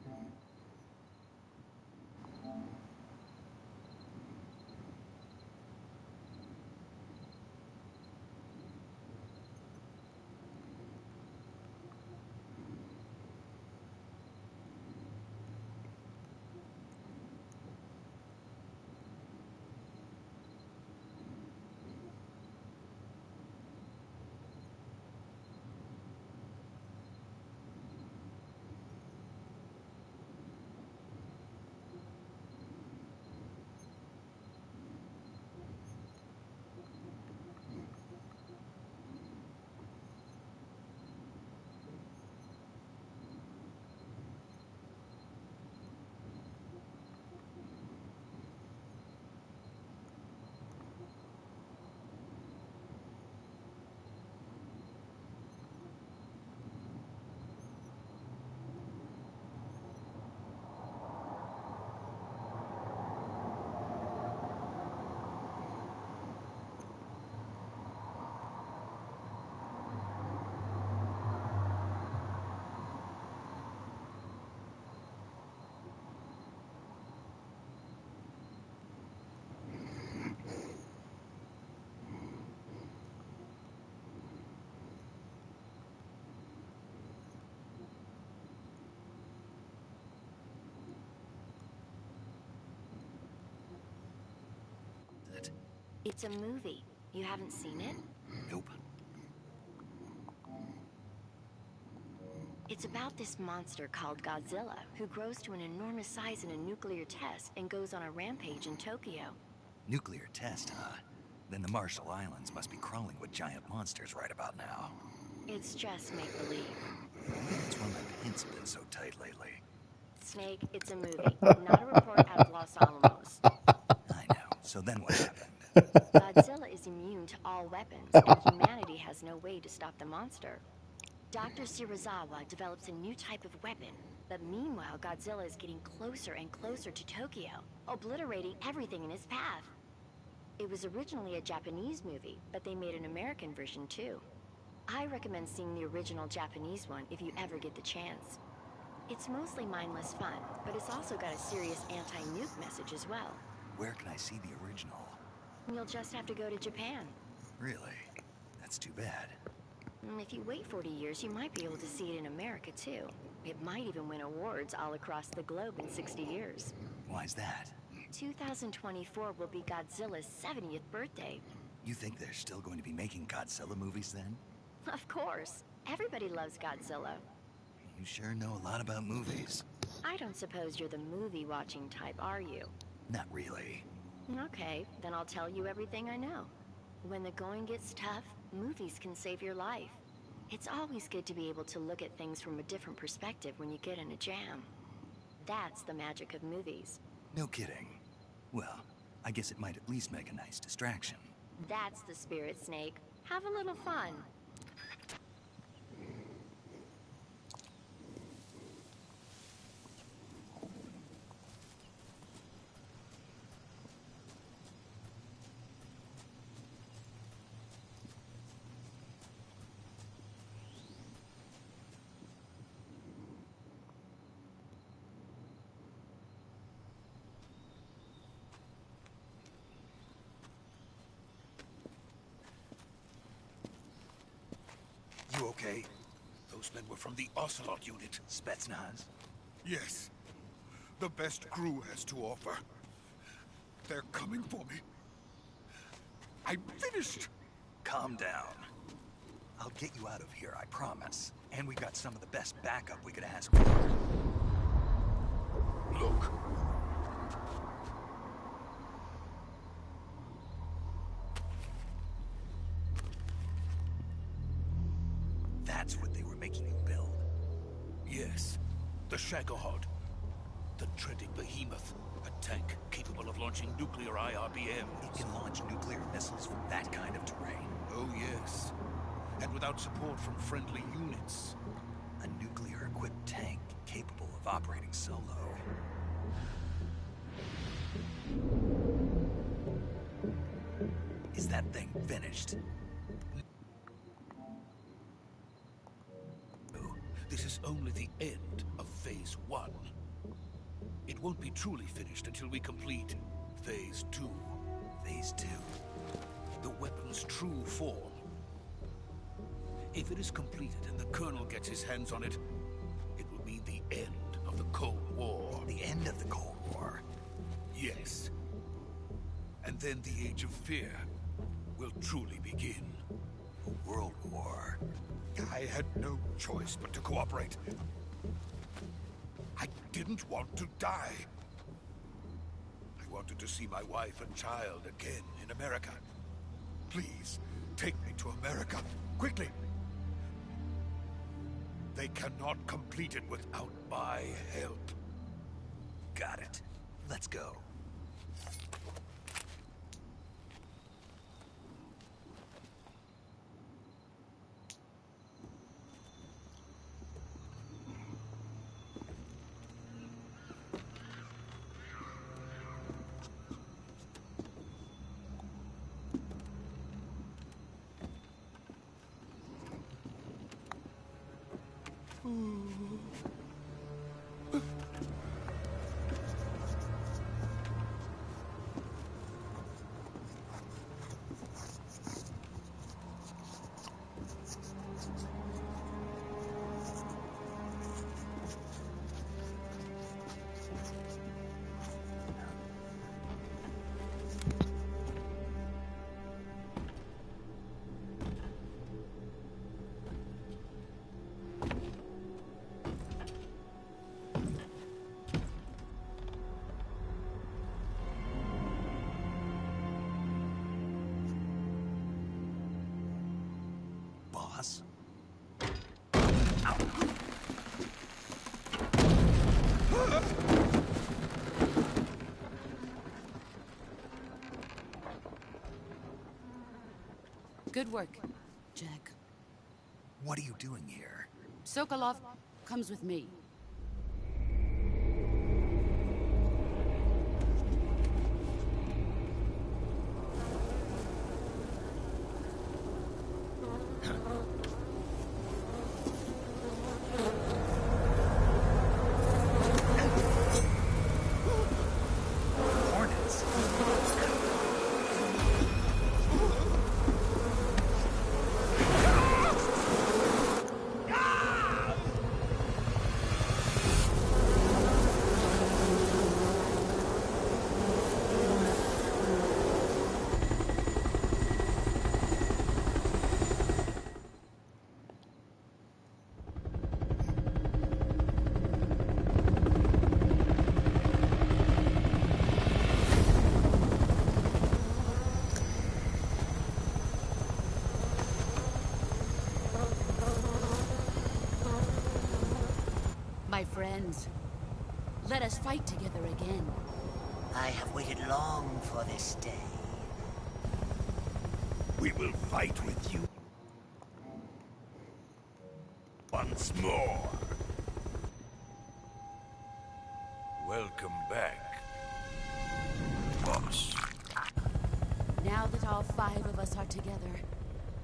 It's a movie. You haven't seen it? Nope. It's about this monster called Godzilla, who grows to an enormous size in a nuclear test and goes on a rampage in Tokyo. Nuclear test, huh? Then the Marshall Islands must be crawling with giant monsters right about now. It's just make-believe. That's why my pants have been so tight lately. Snake, it's a movie, not a report out of Los Alamos. I know. So then what happened? Godzilla is immune to all weapons, and humanity has no way to stop the monster. Dr. Shirazawa develops a new type of weapon, but meanwhile Godzilla is getting closer and closer to Tokyo, obliterating everything in his path. It was originally a Japanese movie, but they made an American version too. I recommend seeing the original Japanese one if you ever get the chance. It's mostly mindless fun, but it's also got a serious anti-nuke message as well. Where can I see the original? You'll just have to go to Japan. Really? That's too bad. If you wait 40 years, you might be able to see it in America too. It might even win awards all across the globe in 60 years. Why's that? 2024 will be Godzilla's 70th birthday. You think they're still going to be making Godzilla movies then? Of course. Everybody loves Godzilla. You sure know a lot about movies. I don't suppose you're the movie-watching type, are you? Not really. Okay, then I'll tell you everything I know. When the going gets tough, movies can save your life. It's always good to be able to look at things from a different perspective when you get in a jam. That's the magic of movies. No kidding. Well, I guess it might at least make a nice distraction. That's the spirit, Snake. Have a little fun. You okay? Those men were from the Ocelot unit. Spetsnaz? Yes. The best crew has to offer. They're coming for me. I'm finished. Calm down. I'll get you out of here, I promise. And we got some of the best backup we could ask for. Look. That's what they were making you build? Yes. The Shagohod. The treading behemoth. A tank capable of launching nuclear IRBMs. It can launch nuclear missiles from that kind of terrain? Oh, yes. And without support from friendly units. A nuclear-equipped tank capable of operating solo. Is that thing finished? This is only the end of Phase 1. It won't be truly finished until we complete Phase 2. Phase 2? The weapon's true form. If it is completed and the Colonel gets his hands on it, it will mean the end of the Cold War. The end of the Cold War? Yes. And then the Age of Fear will truly begin. A world war? I had no choice but to cooperate. I didn't want to die. I wanted to see my wife and child again in America. Please, take me to America, quickly. They cannot complete it without my help. Got it. Let's go. boss. Good work, Jack. What are you doing here? Sokolov comes with me. Hornets. My friends, let us fight together again. I have waited long for this day. We will fight with you once more. Welcome back, boss. Now that all 5 of us are together,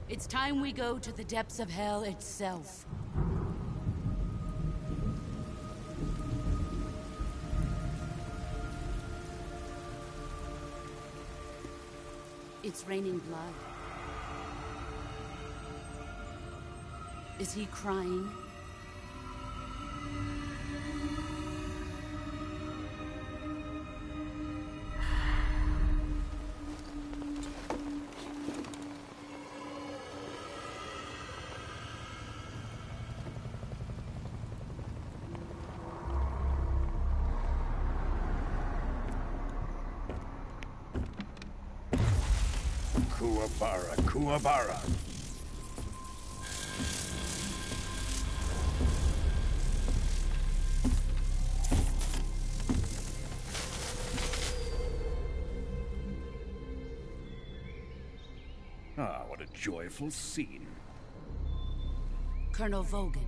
it's time we go to the depths of hell itself. It's raining blood. Is he crying? Kuwabara, Kuwabara. Ah, what a joyful scene. Colonel Vogan.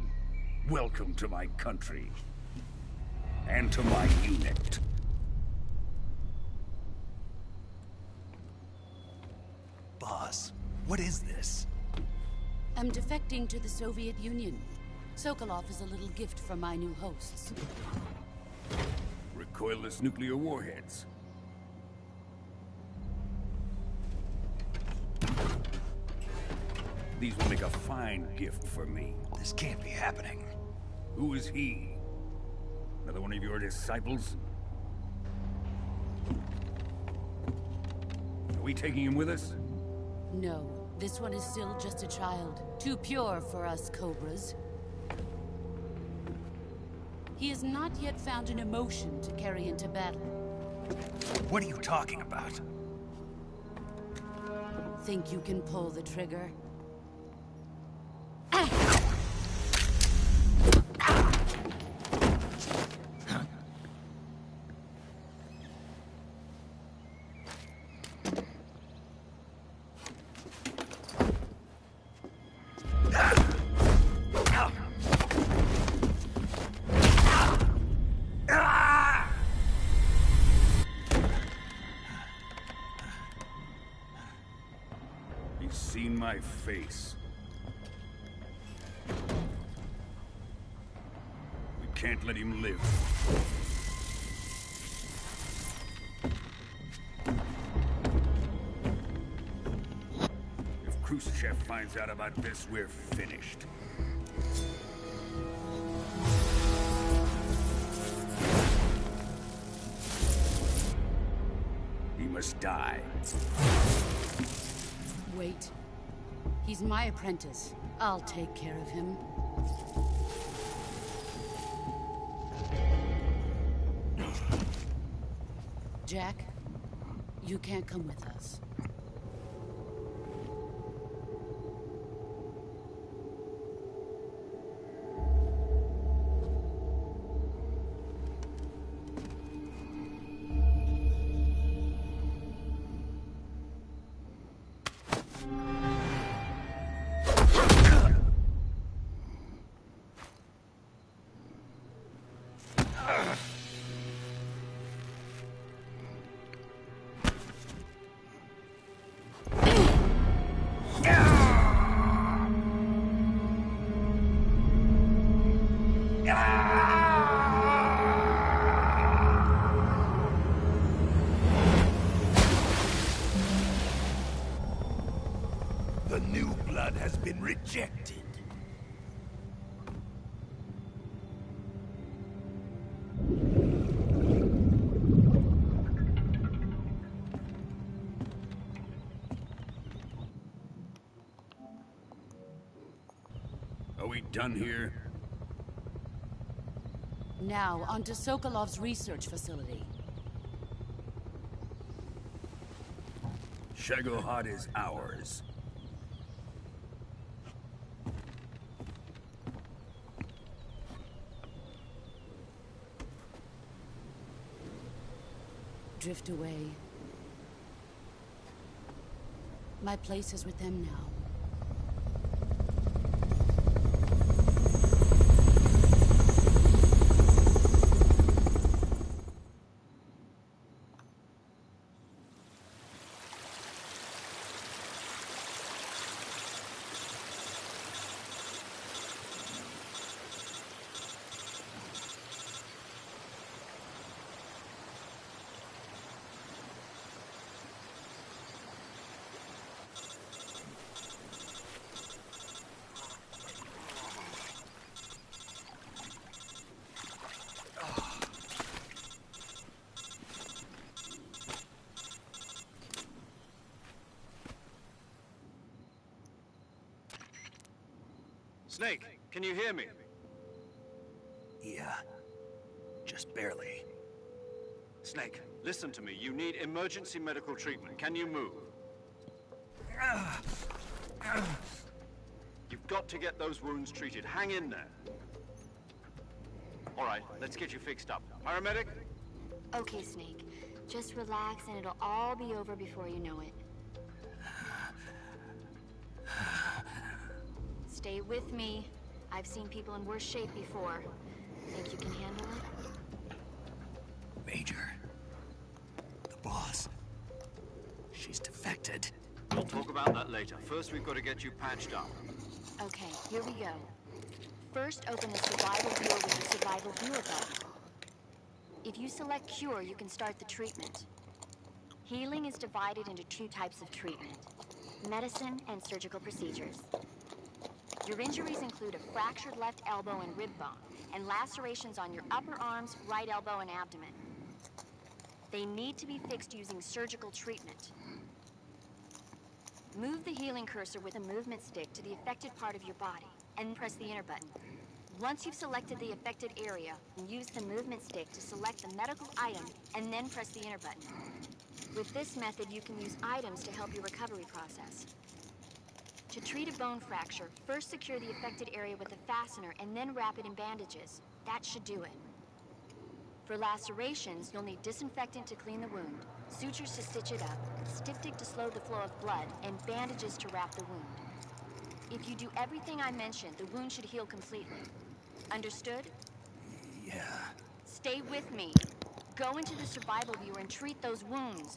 Welcome to my country. And to my unit. Boss, what is this? I'm defecting to the Soviet Union. Sokolov is a little gift from my new hosts. Recoilless nuclear warheads. These will make a fine gift for me. This can't be happening. Who is he? Another one of your disciples? Are we taking him with us? No, this one is still just a child. Too pure for us Cobras. He has not yet found an emotion to carry into battle. What are you talking about? Think you can pull the trigger? He's seen my face. We can't let him live. If Khrushchev finds out about this, we're finished. He must die. Wait. He's my apprentice. I'll take care of him. Jack, you can't come with us. The new blood has been rejected. Are we done here? Now, on to Sokolov's research facility. Shagohod is ours. Drift away. My place is with them now. Snake, can you hear me? Yeah. Just barely. Snake, listen to me. You need emergency medical treatment. Can you move? You've got to get those wounds treated. Hang in there. All right, let's get you fixed up. Paramedic? Okay, Snake. Just relax and it'll all be over before you know it. Stay with me. I've seen people in worse shape before. Think you can handle it? Major. The boss. She's defected. We'll talk about that later. First, we've got to get you patched up. Okay, here we go. First, open the survival viewer with the survival viewer button. If you select cure, you can start the treatment. Healing is divided into two types of treatment: medicine and surgical procedures. Your injuries include a fractured left elbow and rib bone, and lacerations on your upper arms, right elbow, and abdomen. They need to be fixed using surgical treatment. Move the healing cursor with a movement stick to the affected part of your body, and press the enter button. Once you've selected the affected area, use the movement stick to select the medical item, and then press the enter button. With this method, you can use items to help your recovery process. To treat a bone fracture, first secure the affected area with a fastener and then wrap it in bandages. That should do it. For lacerations, you'll need disinfectant to clean the wound, sutures to stitch it up, styptic to slow the flow of blood, and bandages to wrap the wound. If you do everything I mentioned, the wound should heal completely. Understood? Yeah. Stay with me. Go into the survival viewer and treat those wounds.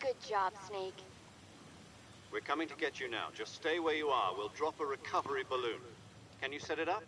Good job, Snake. We're coming to get you now. Just stay where you are. We'll drop a recovery balloon. Can you set it up?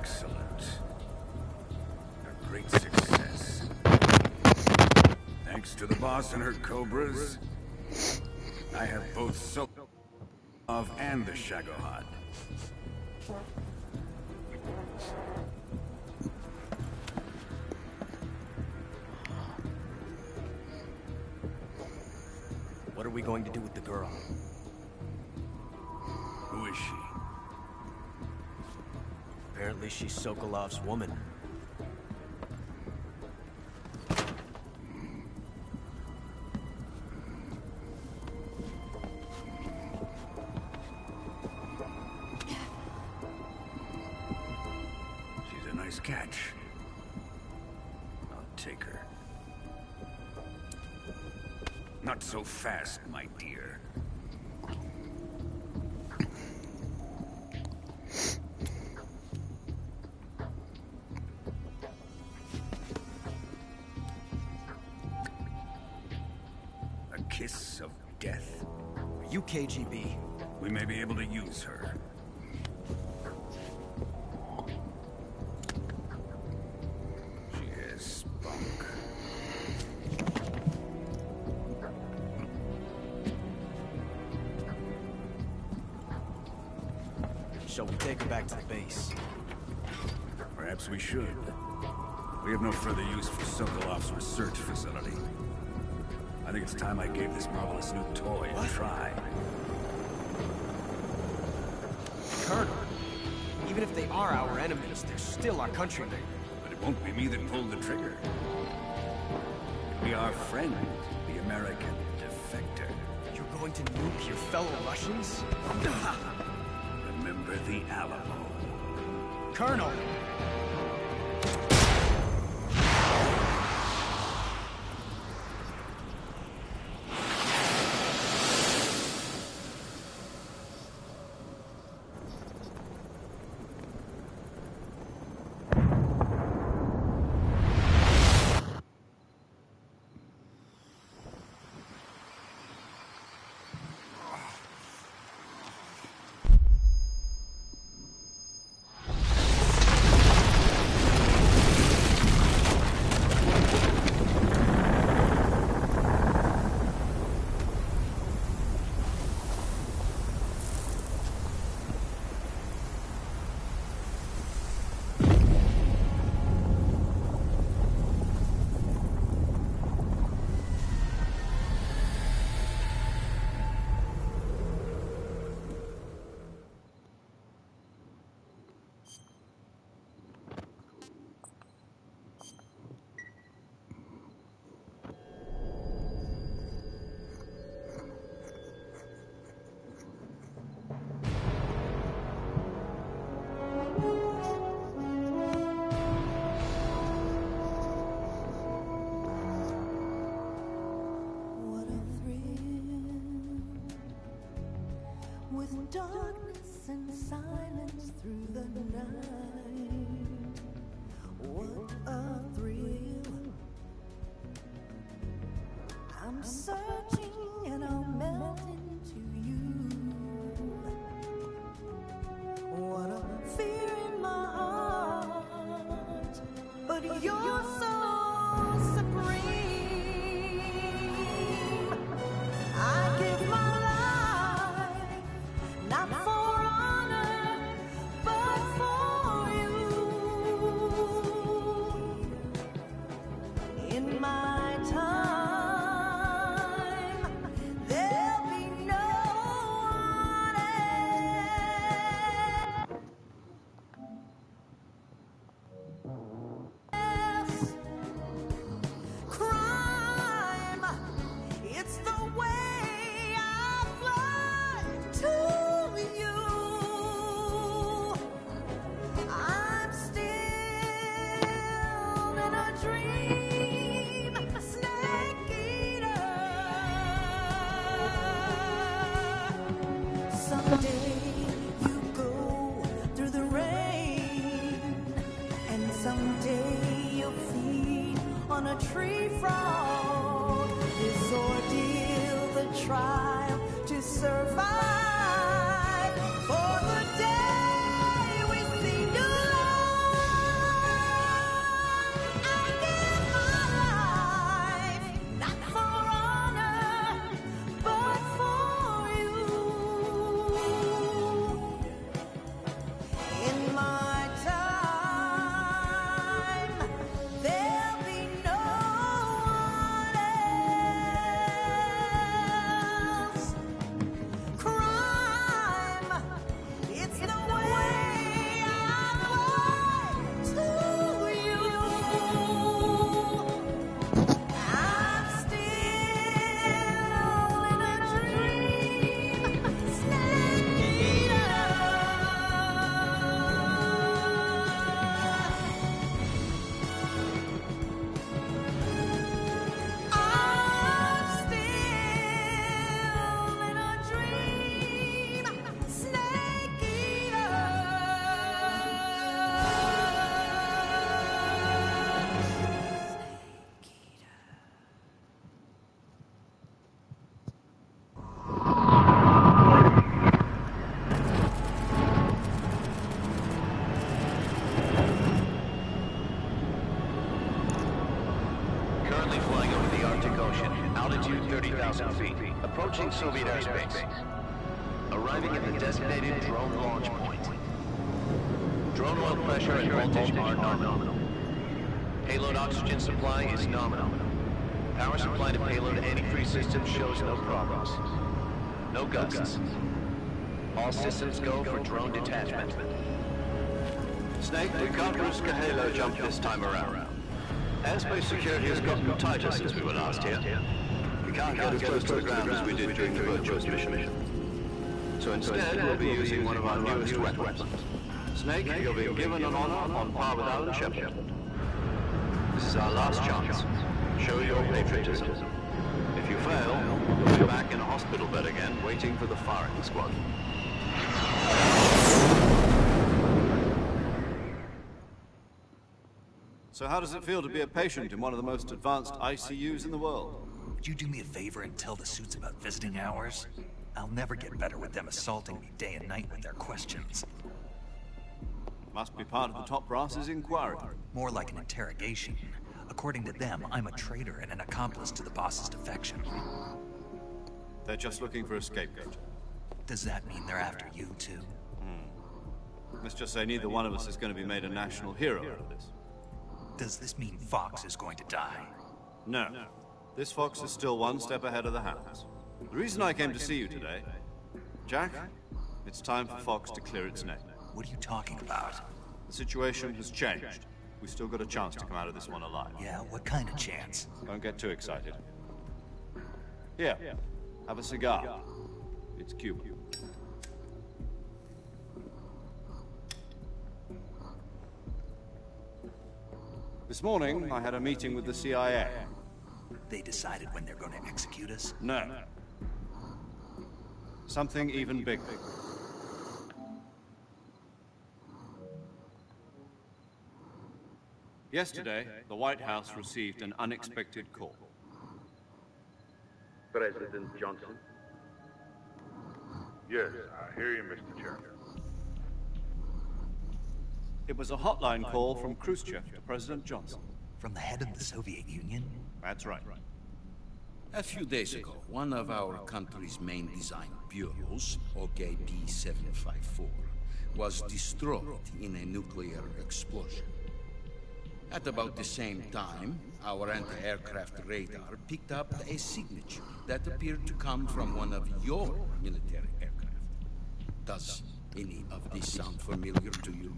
Excellent. A great success. Thanks to the boss and her cobras, I have both Sokolov and the Shagohod. What are we going to do with the girl? Who is she? Apparently she's Sokolov's woman. She's a nice catch. I'll take her. Not so fast, my dear. A kiss of death. Are you KGB? We may be able to use her. She has spunk. Shall we take her back to the base? Perhaps we should. We have no further use for Sokolov's research facility. I think it's time I gave this marvelous new toy a try. Colonel, even if they are our enemies, they're still our countrymen. But it won't be me that pulled the trigger. It'll be our friend, the American defector. You're going to nuke your fellow Russians? Remember the Alamo. Colonel! With darkness and silence through the night, what a thrill. I'm searching and I'll melt into you. What a fear in my heart, but you're so supreme. I give my life, not for honor, but for you. In my time, there'll be no one else. Crime, it's the way I fly to you. I'm still in a dream, snake eater. Someday you go through the rain, and someday you'll feed on a tree frog. This ordeal, the trial to survive. For the day we see new light. Approaching Soviet airspace. Arriving at the designated drone launch point. Drone oil pressure and voltage are nominal. Payload oxygen supply is nominal. Power supply to payload antifreeze system shows no progress. No gusts. All systems go for drone detachment. Snake, we can't risk a halo jump this time around. Airspace security has gotten tighter since we were last here. We can't get as close to the ground as we did during the Virtuous mission. So instead, we'll be using one of our newest weapons. Snake, you're being given an honor on par with Alan Shepard. This is our last chance. Show your patriotism. If you fail, you'll be back in a hospital bed again, waiting for the firing squad. So how does it feel to be a patient in one of the most advanced ICUs in the world? Would you do me a favor and tell the suits about visiting hours? I'll never get better with them assaulting me day and night with their questions. Must be part of the top brass's inquiry. More like an interrogation. According to them, I'm a traitor and an accomplice to the boss's defection. They're just looking for a scapegoat. Does that mean they're after you, too? Let's just say neither one of us is going to be made a national hero out of this. Does this mean Fox is going to die? No. This Fox is still one step ahead of the Hounds. The reason I came to see you today, Jack, it's time for Fox to clear its name. What are you talking about? The situation has changed. We've still got a chance to come out of this one alive. Yeah, what kind of chance? Don't get too excited. Here, have a cigar. It's Cuban. This morning, I had a meeting with the CIA. They decided when they're going to execute us? No. Something even bigger. Yesterday, the White House received an unexpected call. President Johnson? Yes, I hear you, Mr. Chairman. It was a hotline call from Khrushchev to President Johnson. From the head of the Soviet Union? That's right. A few days ago, one of our country's main design bureaus, OKP-754, was destroyed in a nuclear explosion. At about the same time, our anti-aircraft radar picked up a signature that appeared to come from one of your military aircraft. Does any of this sound familiar to you?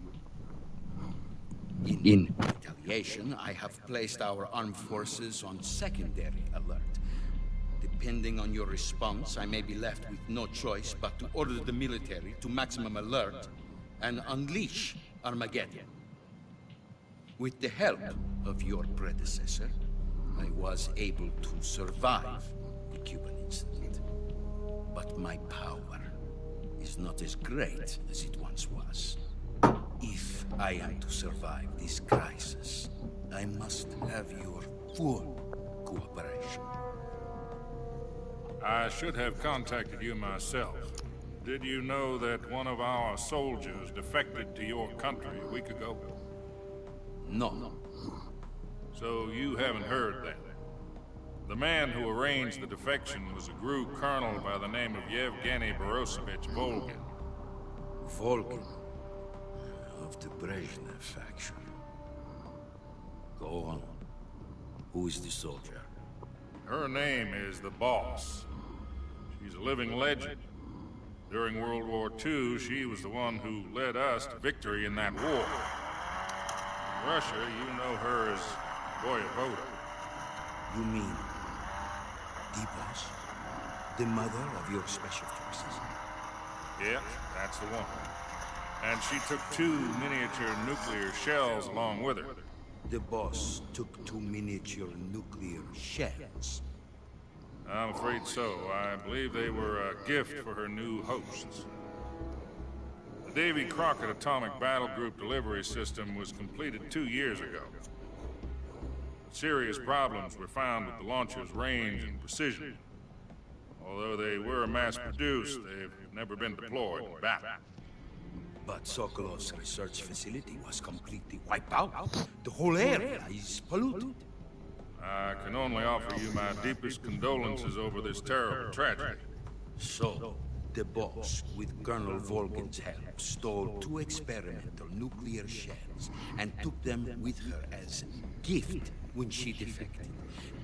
In retaliation, I have placed our armed forces on secondary alert. Depending on your response, I may be left with no choice but to order the military to maximum alert and unleash Armageddon. With the help of your predecessor, I was able to survive the Cuban incident. But my power is not as great as it once was. If I am to survive this crisis, I must have your full cooperation. I should have contacted you myself. Did you know that one of our soldiers defected to your country a week ago? No. So you haven't heard that. The man who arranged the defection was a GRU colonel by the name of Yevgeny Borisovich Volgin. Volgin? Of the Brezhnev faction. Go on. Who is the soldier? Her name is the Boss. She's a living legend. During World War II, she was the one who led us to victory in that war. In Russia, you know her as Voyevoda. You mean the Boss? The mother of your special forces? Yeah, that's the one. And she took 2 miniature nuclear shells along with her. The Boss took 2 miniature nuclear shells? I'm afraid so. I believe they were a gift for her new hosts. The Davy Crockett Atomic Battle Group delivery system was completed 2 years ago. Serious problems were found with the launcher's range and precision. Although they were mass-produced, they've never been deployed in battle. But Sokolov's research facility was completely wiped out. The whole area is polluted. I can only offer you my deepest condolences over this terrible tragedy. So, the boss, with Colonel Volgin's help, stole 2 experimental nuclear shells and took them with her as gift when she defected.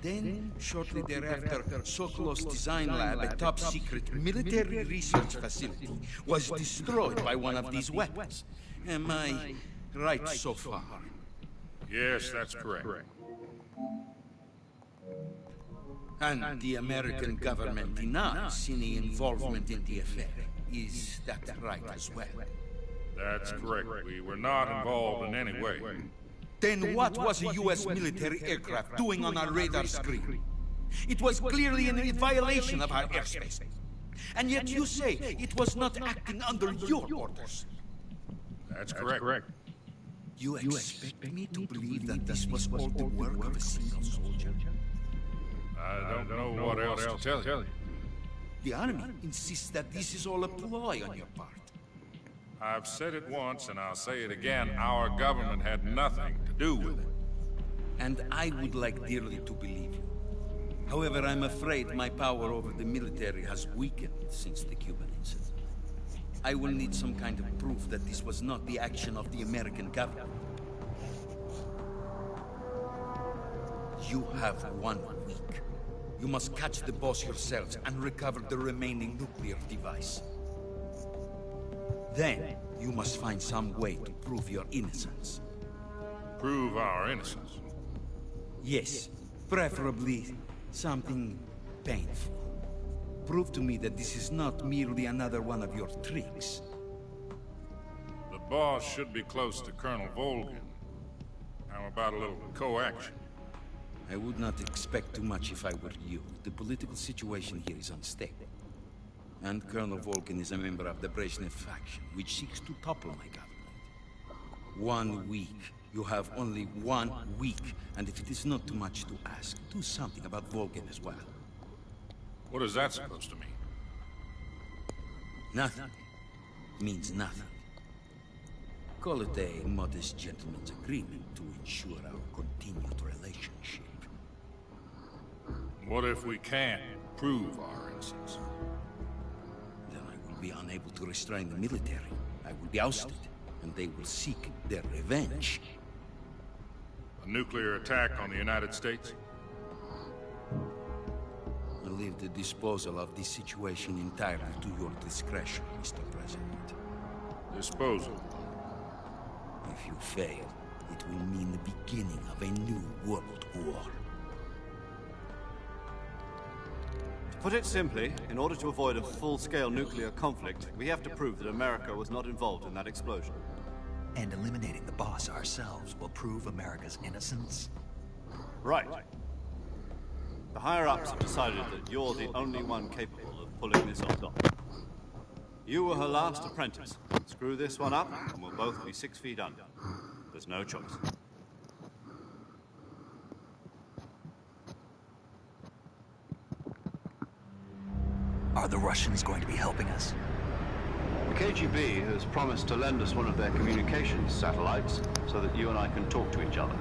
Then, shortly thereafter, Sokolov's design lab, a top-secret military research facility, was destroyed by one of these weapons. Am I right so far? Yes, that's correct. And the American government denies any involvement in the affair. Is that right as well? That's correct. We were not involved in any way. Then what was a U.S. military aircraft doing on our radar screen? It was clearly in violation of our airspace. And yet you say it was not acting under your orders. That's correct. You expect me to believe that this was all the work of a single soldier? I don't know what else to tell you. The army insists that this is all a ploy on your part. I've said it once, and I'll say it again. Our government had nothing to do with it. And I would like dearly to believe you. However, I'm afraid my power over the military has weakened since the Cuban incident. I will need some kind of proof that this was not the action of the American government. You have 1 week. You must catch the boss yourselves and recover the remaining nuclear device. Then, you must find some way to prove your innocence. Prove our innocence? Yes, preferably something painful. Prove to me that this is not merely another one of your tricks. The boss should be close to Colonel Volgin. How about a little co-action? I would not expect too much if I were you. The political situation here is unstable. And Colonel Volgin is a member of the Brezhnev faction, which seeks to topple my government. 1 week. You have only 1 week. And if it is not too much to ask, do something about Volgin as well. What is that supposed to mean? Nothing. Means nothing. Call it a modest gentleman's agreement to ensure our continued relationship. What if we can't prove our innocence? Then I will be unable to restrain the military. I will be ousted, and they will seek their revenge. A nuclear attack on the United States? I leave the disposal of this situation entirely to your discretion, Mr. President. Disposal? If you fail, it will mean the beginning of a new world war. To put it simply, in order to avoid a full-scale nuclear conflict, we have to prove that America was not involved in that explosion. And eliminating the boss ourselves will prove America's innocence? Right. The higher-ups have decided that you're the only one capable of pulling this off. You were her last apprentice. Screw this one up, and we'll both be 6 feet under. There's no choice. Are the Russians going to be helping us? The KGB has promised to lend us one of their communications satellites so that you and I can talk to each other.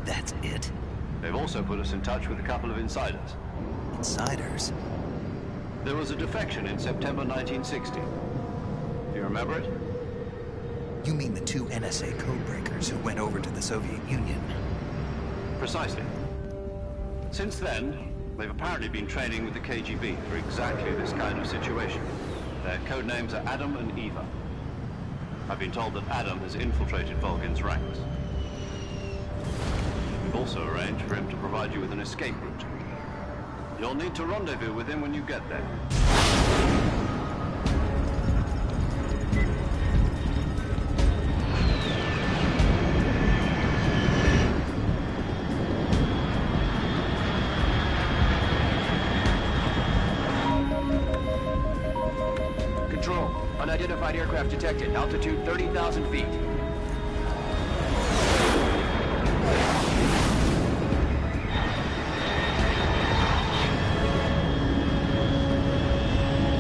That's it? They've also put us in touch with a couple of insiders. Insiders? There was a defection in September 1960. Do you remember it? You mean the 2 NSA codebreakers who went over to the Soviet Union? Precisely. Since then, they've apparently been training with the KGB for exactly this kind of situation. Their code names are Adam and Eva. I've been told that Adam has infiltrated Volgin's ranks. We've also arranged for him to provide you with an escape route. You'll need to rendezvous with him when you get there. Control, unidentified aircraft detected. Altitude 30,000 feet.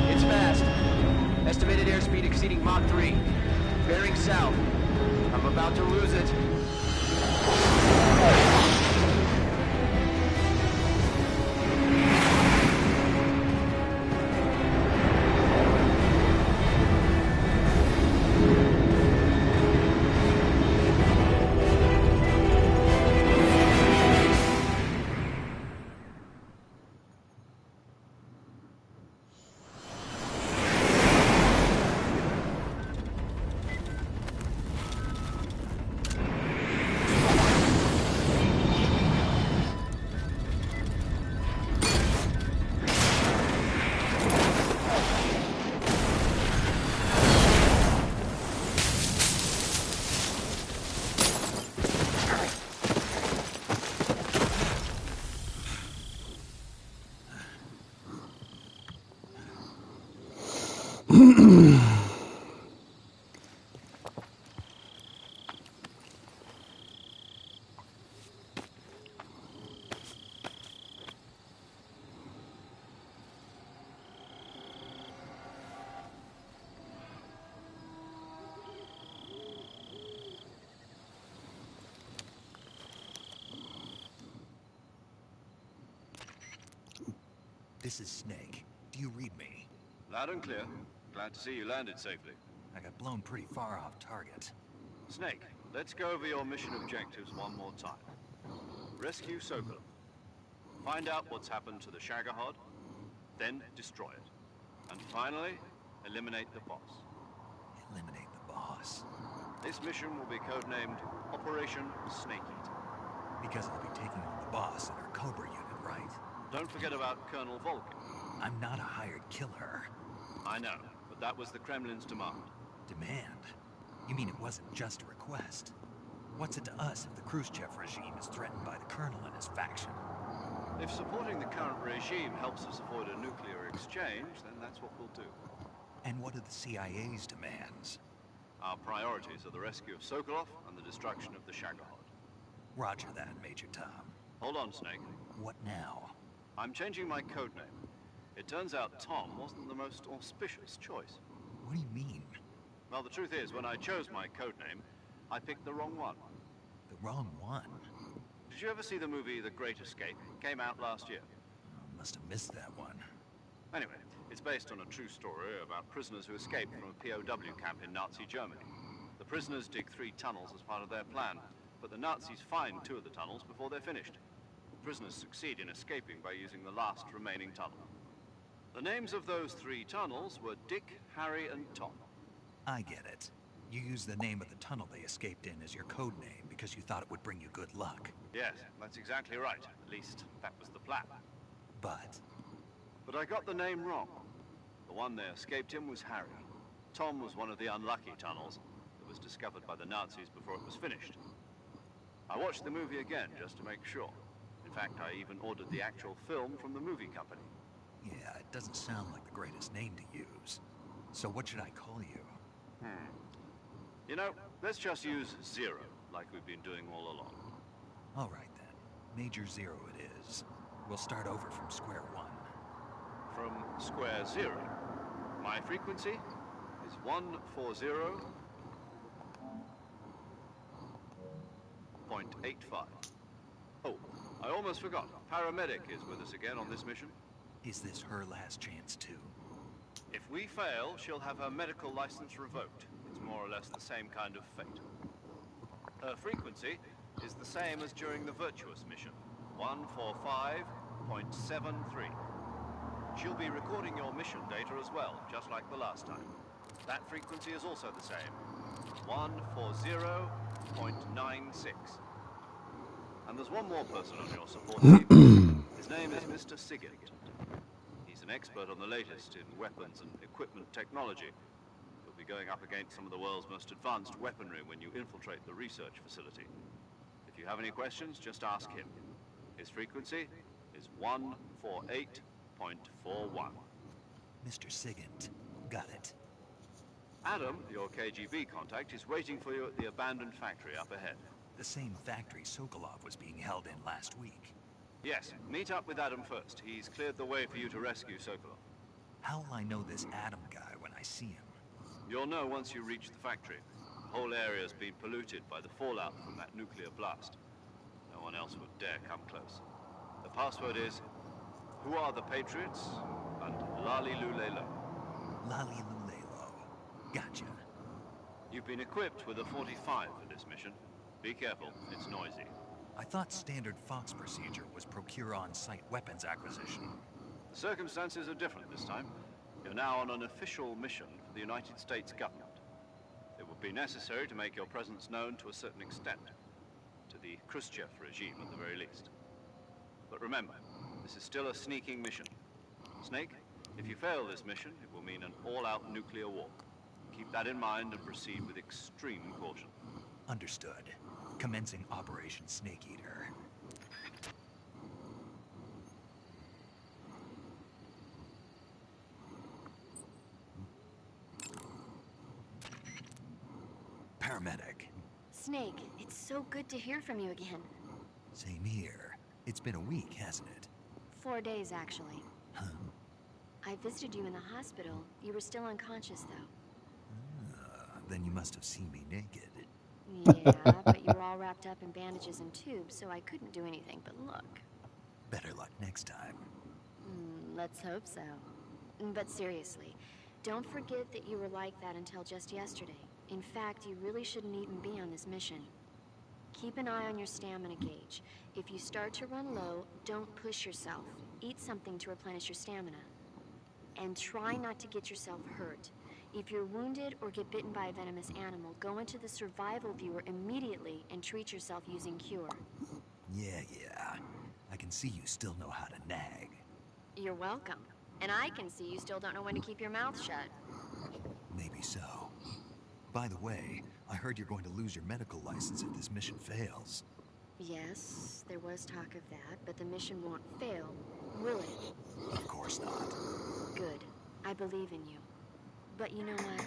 It's fast. Estimated airspeed exceeding Mach 3. Bearing south. I'm about to lose it. This is Snake. Do you read me? Loud and clear. Glad to see you landed safely. I got blown pretty far off target. Snake, let's go over your mission objectives one more time. Rescue Sokolov. Find out what's happened to the Shagohod, then destroy it. And finally, eliminate the boss. Eliminate the boss? This mission will be codenamed Operation Snake Eater. Because I'll be taking on the boss in our Cobra unit, right? Don't forget about Colonel Volkin. I'm not a hired killer. I know, but that was the Kremlin's demand. Demand? You mean it wasn't just a request? What's it to us if the Khrushchev regime is threatened by the Colonel and his faction? If supporting the current regime helps us avoid a nuclear exchange, then that's what we'll do. And what are the CIA's demands? Our priorities are the rescue of Sokolov and the destruction of the Shagohod. Roger that, Major Tom. Hold on, Snake. What now? I'm changing my codename. It turns out Tom wasn't the most auspicious choice. What do you mean? Well, the truth is, when I chose my codename, I picked the wrong one. The wrong one? Did you ever see the movie The Great Escape? It came out last year. Must have missed that one. Anyway, it's based on a true story about prisoners who escaped from a POW camp in Nazi Germany. The prisoners dig 3 tunnels as part of their plan, but the Nazis find 2 of the tunnels before they're finished. The prisoners succeed in escaping by using the last remaining tunnel. The names of those 3 tunnels were Dick, Harry, and Tom. I get it. You used the name of the tunnel they escaped in as your code name because you thought it would bring you good luck. Yes, that's exactly right. At least, that was the plan. But I got the name wrong. The one they escaped in was Harry. Tom was one of the unlucky tunnels that was discovered by the Nazis before it was finished. I watched the movie again just to make sure. In fact, I even ordered the actual film from the movie company. yeah, it doesn't sound like the greatest name to use. So what should I call you? You know, let's just use Zero, like we've been doing all along. All right then. Major Zero it is. We'll start over from square one. From square 0. My frequency is 140.85. Oh, I almost forgot. Paramedic is with us again on this mission. Is this her last chance too? If we fail, she'll have her medical license revoked. It's more or less the same kind of fate. Her frequency is the same as during the Virtuous mission, 145.73. She'll be recording your mission data as well, just like the last time. That frequency is also the same, 140.96. And there's one more person on your support team. His name is Mr. Sigint. He's an expert on the latest in weapons and equipment technology. You'll be going up against some of the world's most advanced weaponry when you infiltrate the research facility. If you have any questions, just ask him. His frequency is 148.41. Mr. Sigint. Got it. Adam, your KGB contact, is waiting for you at the abandoned factory up ahead. The same factory Sokolov was being held in last week. Yes, meet up with Adam first. He's cleared the way for you to rescue Sokolov. How will I know this Adam guy when I see him? You'll know once you reach the factory. The whole area's been polluted by the fallout from that nuclear blast. No one else would dare come close. The password is, "Who are the Patriots?" and Lali Lulelo. Lali Lulelo. Gotcha. You've been equipped with a 45 for this mission. Be careful, it's noisy. I thought standard Fox procedure was procure on-site weapons acquisition. The circumstances are different this time. You're now on an official mission for the United States government. It would be necessary to make your presence known to a certain extent. To the Khrushchev regime, at the very least. But remember, this is still a sneaking mission. Snake, if you fail this mission, it will mean an all-out nuclear war. Keep that in mind and proceed with extreme caution. Understood. Commencing Operation Snake Eater. paramedic. Snake, it's so good to hear from you again. Same here. It's been a week, hasn't it? 4 days, actually. Huh? I visited you in the hospital. You were still unconscious, though. Then you must have seen me naked. Yeah, but you were all wrapped up in bandages and tubes, so I couldn't do anything but look. Better luck next time. Let's hope so. But seriously, don't forget that you were like that until just yesterday. In fact, you really shouldn't even be on this mission. Keep an eye on your stamina gauge. If you start to run low, don't push yourself. Eat something to replenish your stamina. And try not to get yourself hurt. If you're wounded or get bitten by a venomous animal, go into the survival viewer immediately and treat yourself using Cure. Yeah. I can see you still know how to nag. You're welcome. And I can see you still don't know when to keep your mouth shut. Maybe so. By the way, I heard you're going to lose your medical license if this mission fails. Yes, there was talk of that, but the mission won't fail, will it? Of course not. Good. I believe in you. But you know what?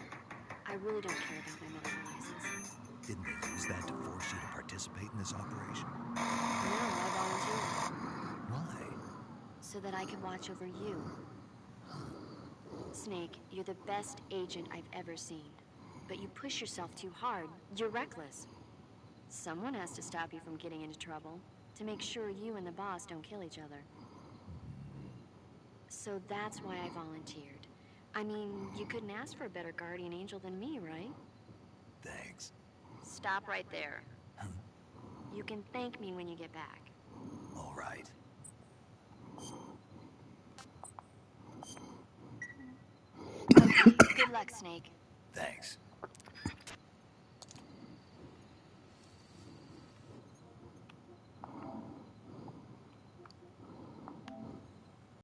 I really don't care about my medical license. Didn't they use that to force you to participate in this operation? No, I volunteered. Why? So that I could watch over you. Snake, you're the best agent I've ever seen. But you push yourself too hard. You're reckless. Someone has to stop you from getting into trouble, to make sure you and the boss don't kill each other. So that's why I volunteered. I mean, you couldn't ask for a better guardian angel than me, right? Thanks. Stop right there. You can thank me when you get back. All right. Okay, good luck, Snake. Thanks.